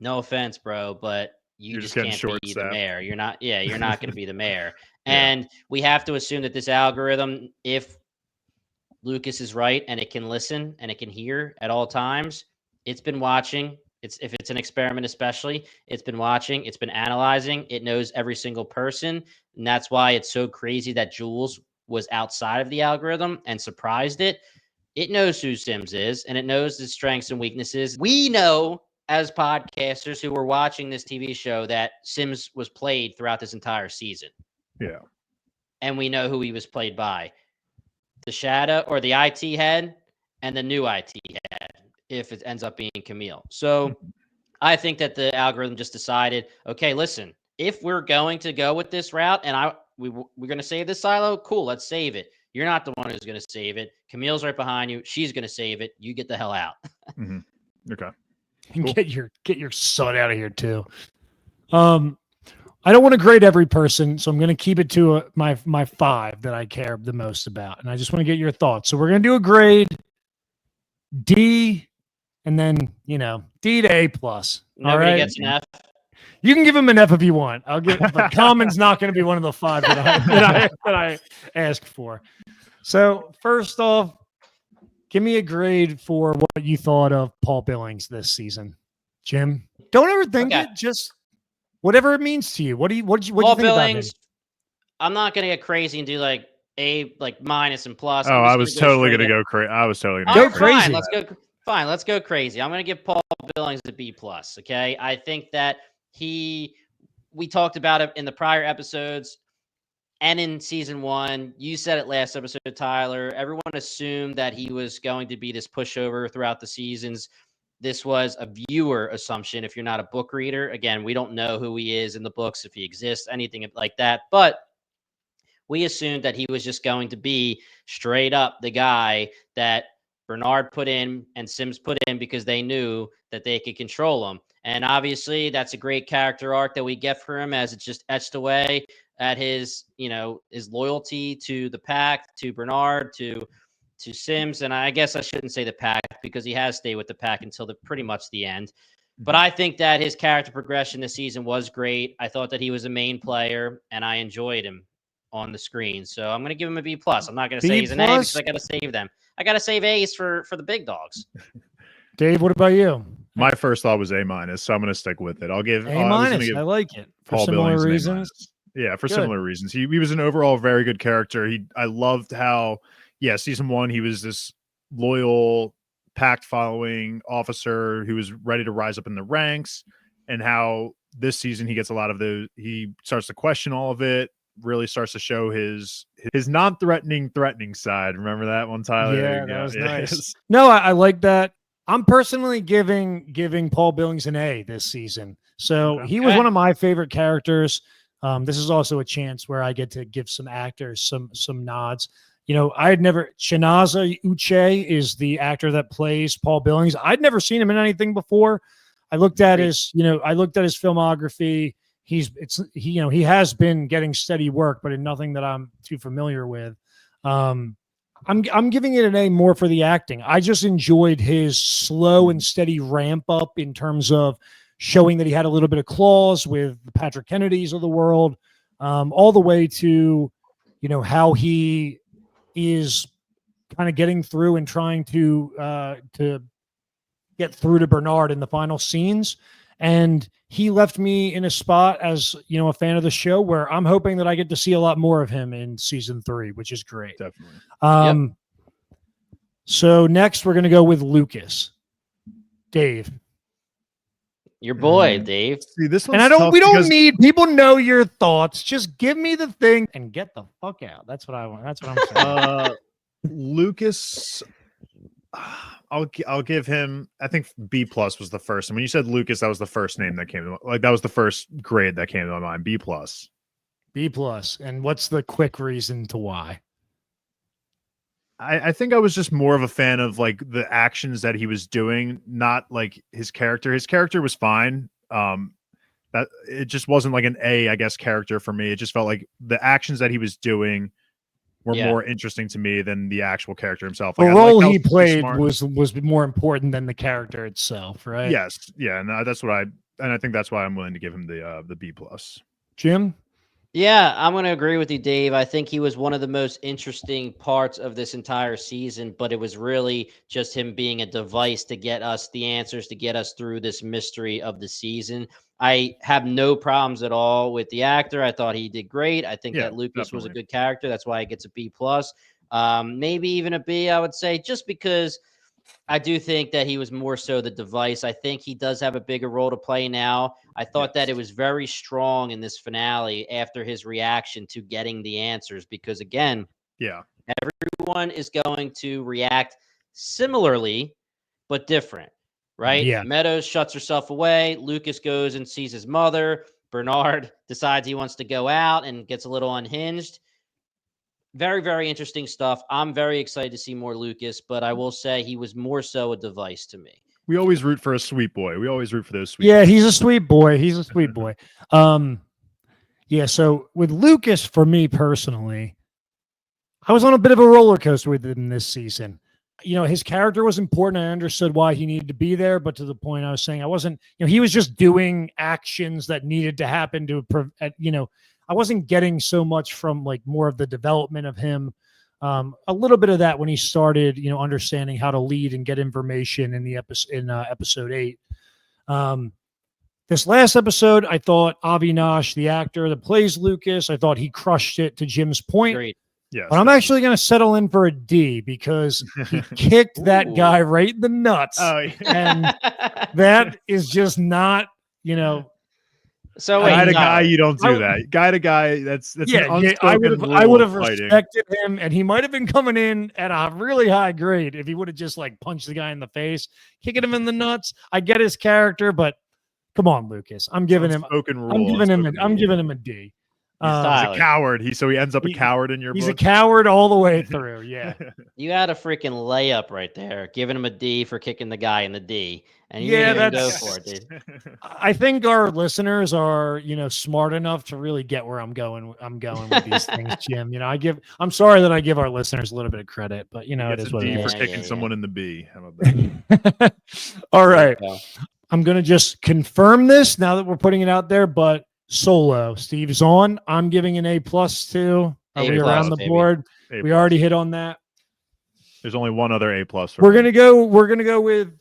no offense, bro, but you just can't be the mayor. You're not going to be the mayor. And we have to assume that this algorithm, if Lucas is right and it can listen and it can hear at all times, it's been watching. If it's an experiment, especially, it's been watching, it's been analyzing, it knows every single person. And that's why it's so crazy that Jules was outside of the algorithm and surprised it. It knows who Sims is, and it knows his strengths and weaknesses. We know as podcasters who were watching this TV show that Sims was played throughout this entire season. Yeah. And we know who he was played by. The shadow or the IT head and the new IT head, if it ends up being Camille. So I think that the algorithm just decided, okay, listen, if we're going to go with this route and we're going to save this silo, cool, let's save it. You're not the one who's going to save it. Camille's right behind you. She's going to save it. You get the hell out. Okay. Cool. Get your son out of here too. I don't want to grade every person, so I'm going to keep it to my 5 that I care the most about, and I just want to get your thoughts. So we're going to do a grade D, and then D to A plus. Nobody gets an F. You can give him an F if you want. I'll give, but common's not going to be one of the 5 that I ask for. So first off, give me a grade for what you thought of Paul Billings this season, Jim. Don't overthink it. Just whatever it means to you. What do you think Billings, about him? I'm not going to get crazy and do like A, like minus and plus. Oh, I was totally going to go crazy. I was totally going to go crazy. Fine. Let's go crazy. I'm going to give Paul Billings a B plus. Okay. I think that we talked about it in the prior episodes and in season 1. You said it last episode, Tyler. Everyone assumed that he was going to be this pushover throughout the seasons. This was a viewer assumption. If you're not a book reader, again, we don't know who he is in the books, if he exists, anything like that. But we assumed that he was just going to be straight up the guy that Bernard put in and Sims put in because they knew that they could control him. And obviously that's a great character arc that we get for him as it's just etched away at his loyalty to the pack, to Bernard, to Sims. And I guess I shouldn't say the pack because he has stayed with the pack until pretty much the end. But I think that his character progression this season was great. I thought that he was a main player and I enjoyed him on the screen. So I'm going to give him a B plus. I'm not going to say he's an A because I got to save them. I got to save A's for the big dogs. Dave, what about you? My first thought was A minus, so I'm going to stick with it. I'll give A minus. I like it for Paul similar Billings reasons. Yeah, for similar reasons. He was an overall very good character. I loved how, season 1 he was this loyal, pact following officer who was ready to rise up in the ranks, and how this season he gets a lot of those. He starts to question all of it. Really starts to show his non-threatening side. Remember that one, Tyler? Yeah, that was nice. No, I like that. I'm personally giving Paul Billings an A this season. So he was one of my favorite characters. This is also a chance where I get to give some actors some nods. I had never, Chinaza Uche is the actor that plays Paul Billings. I'd never seen him in anything before. I looked at his filmography. He has been getting steady work, but in nothing that I'm too familiar with. I'm giving it an A more for the acting. I just enjoyed his slow and steady ramp up in terms of showing that he had a little bit of claws with the Patrick Kennedys of the world, all the way to, how he is kind of getting through and trying to get through to Bernard in the final scenes. And he left me in a spot as, a fan of the show where I'm hoping that I get to see a lot more of him in season 3, which is great. Definitely. So next we're going to go with Lucas. Dave. Your boy, Dave. See, this one's and we don't need people know your thoughts. Just give me the thing and get the fuck out. That's what I want. That's what I'm saying. Lucas, I'll give him, I think B+ was the first. And when you said Lucas, that was the first name that came to mind. That was the first grade that came to my mind. B+. B+. And what's the quick reason to why? I think I was just more of a fan of the actions that he was doing, not his character. His character was fine. That it just wasn't an A, I guess, character for me. It just felt like the actions that he was doing were more interesting to me than the actual character himself. The role he played was more important than the character itself, right? Yes, yeah, and that's what I think that's why I'm willing to give him the B+. Jim? Yeah, I'm going to agree with you, Dave. I think he was one of the most interesting parts of this entire season, but it was really just him being a device to get us the answers, to get us through this mystery of the season. I have no problems at all with the actor. I thought he did great. I think that Lucas was a good character. That's why he gets a B+. Maybe even a B, I would say, just because I do think that he was more so the device. I think he does have a bigger role to play now. I thought that it was very strong in this finale after his reaction to getting the answers, because again, everyone is going to react similarly, but different, right? Yeah. Meadows shuts herself away. Lucas goes and sees his mother. Bernard decides he wants to go out and gets a little unhinged. Very, very interesting stuff. I'm very excited to see more Lucas, but I will say he was more so a device to me. We always root for a sweet boy. We always root for those sweet boys. Boys. He's a sweet boy. He's a sweet boy. So with Lucas, for me personally, I was on a bit of a roller coaster with him this season. His character was important. I understood why he needed to be there, but to the point I was saying, I wasn't, he was just doing actions that needed to happen to, I wasn't getting so much from more of the development of him. A little bit of that when he started, understanding how to lead and get information in the episode 8. This last episode, I thought Avinash, the actor that plays Lucas, I thought he crushed it, to Jim's point. Great. Yes, but I'm actually going to settle in for a D because he kicked that guy right in the nuts. Oh, yeah. And that is just not, So guy to guy, you don't do that. Guy to guy, that's I would have respected him, and he might have been coming in at a really high grade if he would have just punched the guy in the face, kicking him in the nuts. I get his character, but come on, Lucas. I'm giving him a D. He's a coward. He ends up a coward in your book. He's a coward all the way through. Yeah. You had a freaking layup right there, giving him a D for kicking the guy in the D. And you didn't even go for it, dude. I think our listeners are, smart enough to really get where I'm going with these things, Jim. I'm sorry that I give our listeners a little bit of credit, but it is what it is. For kicking someone in the B. How about that? All right. I'm going to just confirm this now that we're putting it out there, but Solo, Steve Zahn, I'm giving an A+ to. Are we around the board? We already hit on that. There's only one other A+. We're gonna go with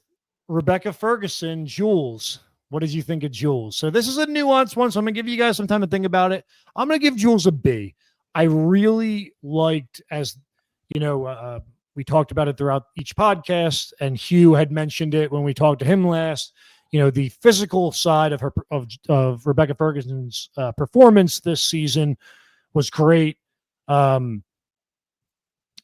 Rebecca Ferguson, Jules. What did you think of Jules? So this is a nuanced one, so I'm gonna give you guys some time to think about it. I'm gonna give Jules a B. I really liked, as we talked about it throughout each podcast, and Hugh had mentioned it when we talked to him last. The physical side of of Rebecca Ferguson's performance this season was great. And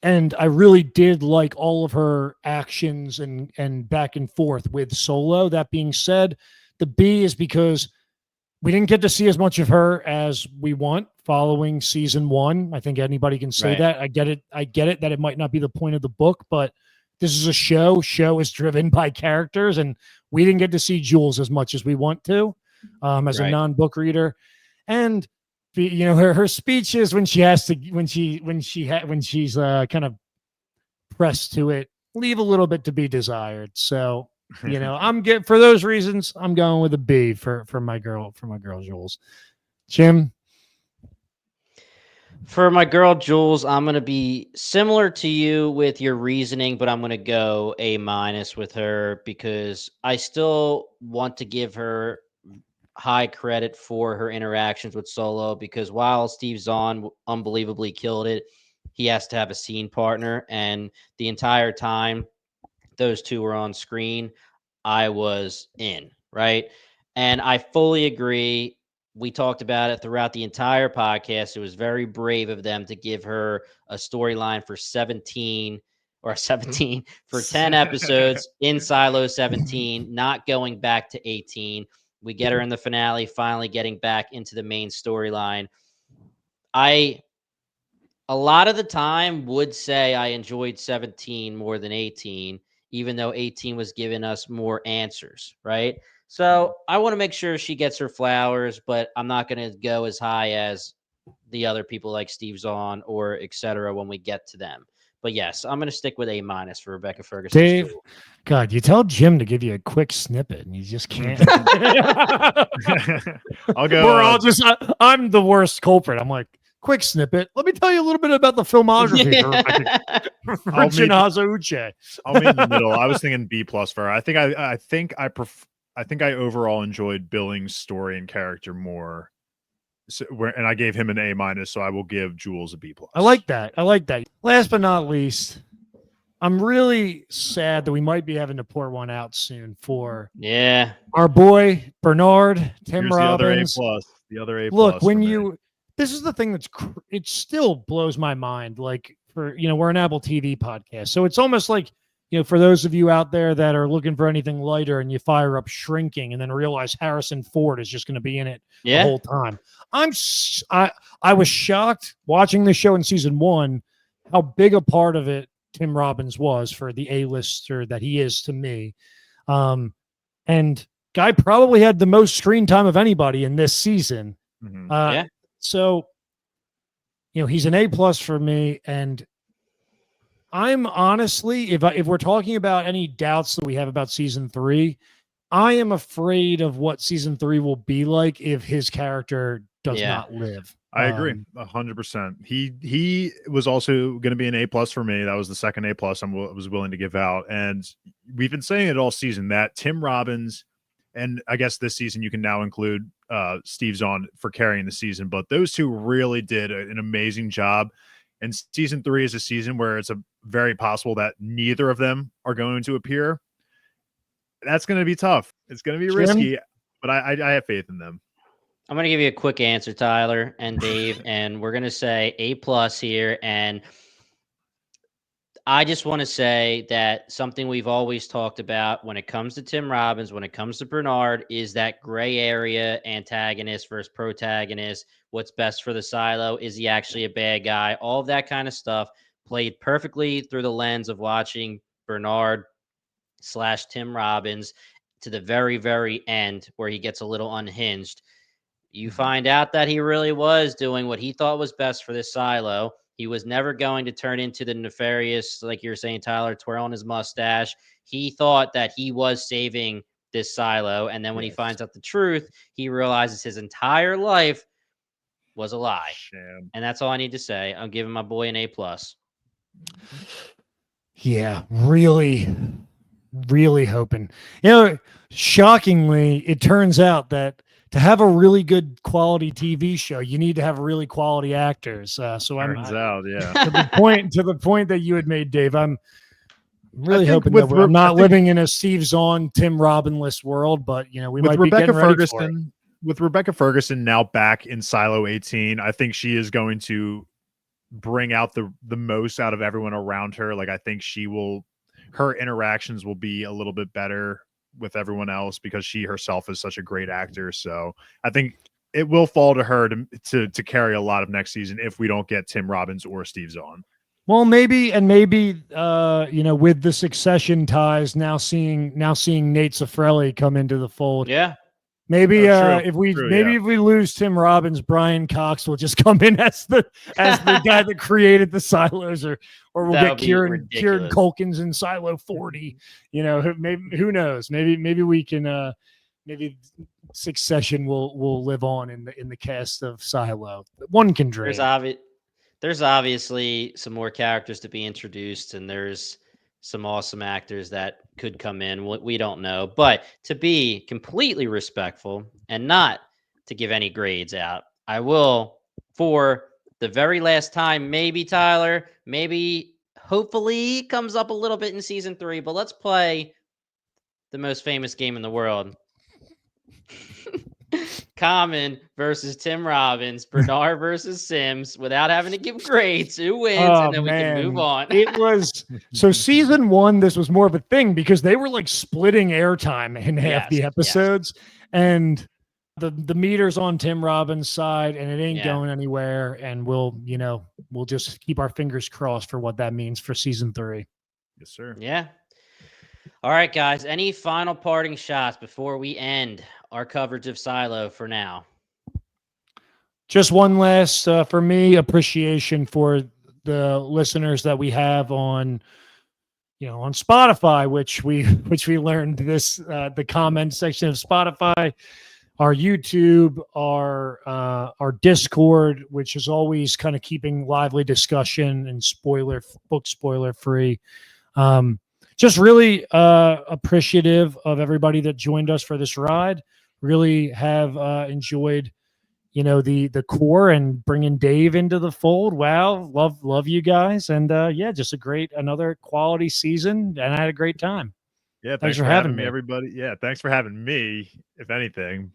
I really did like all of her actions and back and forth with Solo. That being said, the B is because we didn't get to see as much of her as we want following season 1. I think anybody can say that. I get it that it might not be the point of the book, but this is a show. Show is driven by characters, and we didn't get to see Jules as much as we want to as a non-book reader. And her speeches when she has to when she's kind of pressed to it leave a little bit to be desired. So I'm for those reasons I'm going with a B for my girl Jules. Jim. For my girl Jules, I'm going to be similar to you with your reasoning, but I'm going to go A- with her because I still want to give her high credit for her interactions with Solo, because while Steve Zahn unbelievably killed it, he has to have a scene partner. And the entire time those two were on screen, I was in, right? And I fully agree. We talked about it throughout the entire podcast. It was very brave of them to give her a storyline for 17 for 10 episodes in Silo 17, not going back to 18. We get her in the finale, finally getting back into the main storyline. A lot of the time would say I enjoyed 17 more than 18, even though 18 was giving us more answers, right? So I want to make sure she gets her flowers, but I'm not going to go as high as the other people like Steve Zahn or etc. when we get to them. But yes, I'm going to stick with A- for Rebecca Ferguson. Dave, God, you tell Jim to give you a quick snippet, and you just can't. I'll go. Or I'm the worst culprit. I'm like, quick snippet. Let me tell you a little bit about the filmography for Chinaza Uche. I'll meet in the middle. I was thinking B+ for her. I think I overall enjoyed Billing's story and character more. So, and I gave him an A-, so I will give Jules a B+. I like that. Last but not least, I'm really sad that we might be having to pour one out soon for our boy Bernard, Tim Robbins. The other A+. Look, this is the thing it still blows my mind. Like we're an Apple TV podcast, so it's almost like for those of you out there that are looking for anything lighter and you fire up Shrinking and then realize Harrison Ford is just going to be in it the whole time. I was shocked watching the show in season 1 how big a part of it Tim Robbins was for the A-lister that he is to me. And guy probably had the most screen time of anybody in this season. Mm-hmm. So, he's an A+ for me. And I'm honestly, if we're talking about any doubts that we have about season 3, I am afraid of what season 3 will be like if his character does not live. I agree 100%. He was also going to be an A+ for me. That was the second A+ I was willing to give out. And we've been saying it all season that Tim Robbins, and I guess this season you can now include Steve Zahn for carrying the season, but those two really did an amazing job. And season 3 is a season where it's very possible that neither of them are going to appear. That's going to be tough. It's going to be risky, but I have faith in them. I'm going to give you a quick answer, Tyler and Dave, and we're going to say A+ here. And I just want to say that something we've always talked about when it comes to Tim Robbins, when it comes to Bernard, is that gray area antagonist versus protagonist. What's best for the silo? Is he actually a bad guy? All of that kind of stuff played perfectly through the lens of watching Bernard/Tim Robbins to the very, very end where he gets a little unhinged. You find out that he really was doing what he thought was best for this silo. He was never going to turn into the nefarious, like you're saying, Tyler, twirling his mustache. He thought that he was saving this silo. And then when he finds out the truth, he realizes his entire life was a lie. Sham. And that's all I need to say. I'm giving my boy an A+. Yeah, really hoping. Shockingly, it turns out that to have a really good quality TV show, you need to have really quality actors. So turns out, yeah. To the point that you had made, Dave, I'm really hoping that we're not living in a Steve Zahn, Tim Robbins world, but we might be getting ready for it. With Rebecca Ferguson now back in Silo 18, I think she is going to bring out the most out of everyone around her. Like I think her interactions will be a little bit better with everyone else because she herself is such a great actor. So I think it will fall to her to carry a lot of next season if we don't get Tim Robbins or Steve Zahn. Well, maybe, with the Succession ties, now seeing Nate Safrelli come into the fold. Yeah. Maybe if we lose Tim Robbins, Brian Cox will just come in as the guy that created the silos, or we'll get Kieran Culkin's in Silo 40. Maybe, who knows? Maybe we can maybe Succession will live on in the cast of Silo. One can dream. There's obviously some more characters to be introduced, and there's some awesome actors that could come in. We don't know. But to be completely respectful and not to give any grades out, I will, for the very last time, maybe Tyler, hopefully comes up a little bit in season 3, but let's play the most famous game in the world. Common versus Tim Robbins, Bernard versus Sims, without having to give grades. Who wins? And then we can move on. It was so season 1. This was more of a thing because they were like splitting airtime in half the episodes, and the meter's on Tim Robbins' side, and it ain't going anywhere. And we'll just keep our fingers crossed for what that means for season 3. Yes, sir. Yeah. All right, guys. Any final parting shots before we end our coverage of Silo for now? Just one last, for me, appreciation for the listeners that we have on Spotify, which we learned this, the comment section of Spotify, our YouTube, our Discord, which is always kind of keeping lively discussion and book spoiler free. Just really appreciative of everybody that joined us for this ride. Really have enjoyed, the core and bringing Dave into the fold. Wow, love you guys, and just another quality season, and I had a great time. Yeah, thanks for having me, everybody. Yeah, thanks for having me. If anything,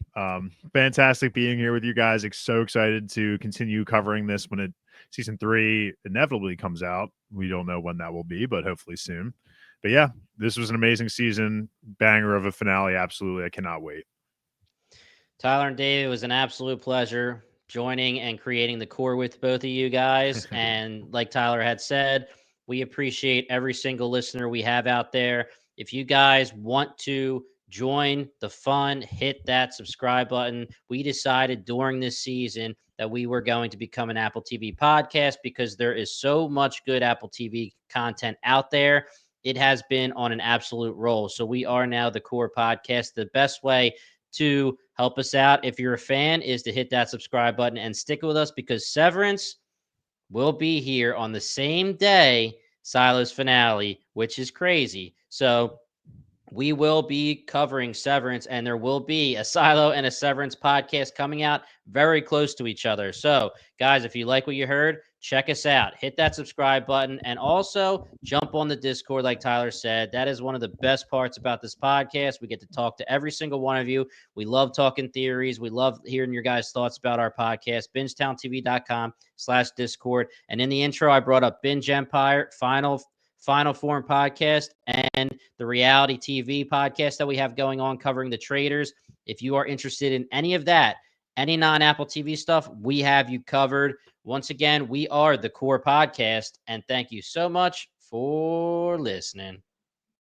fantastic being here with you guys. So excited to continue covering this when season 3 inevitably comes out. We don't know when that will be, but hopefully soon. But yeah, this was an amazing season, banger of a finale. Absolutely, I cannot wait. Tyler and Dave, it was an absolute pleasure joining and creating the core with both of you guys. And like Tyler had said, we appreciate every single listener we have out there. If you guys want to join the fun, hit that subscribe button. We decided during this season that we were going to become an Apple TV podcast because there is so much good Apple TV content out there. It has been on an absolute roll. So we are now the Core Podcast. The best way to help us out, if you're a fan, is to hit that subscribe button and stick with us, because Severance will be here on the same day Silo's finale, which is crazy. So we will be covering Severance, and there will be a Silo and a Severance podcast coming out very close to each other. So, guys, if you like what you heard, check us out. Hit that subscribe button, and also jump on the Discord like Tyler said. That is one of the best parts about this podcast. We get to talk to every single one of you. We love talking theories. We love hearing your guys' thoughts about our podcast. BingetownTV.com/Discord. And in the intro, I brought up Binge Empire, Final Form podcast, and the reality TV podcast that we have going on covering the traders. If you are interested in any of that, any non-Apple TV stuff, we have you covered. Once again, we are the Core Podcast, and thank you so much for listening.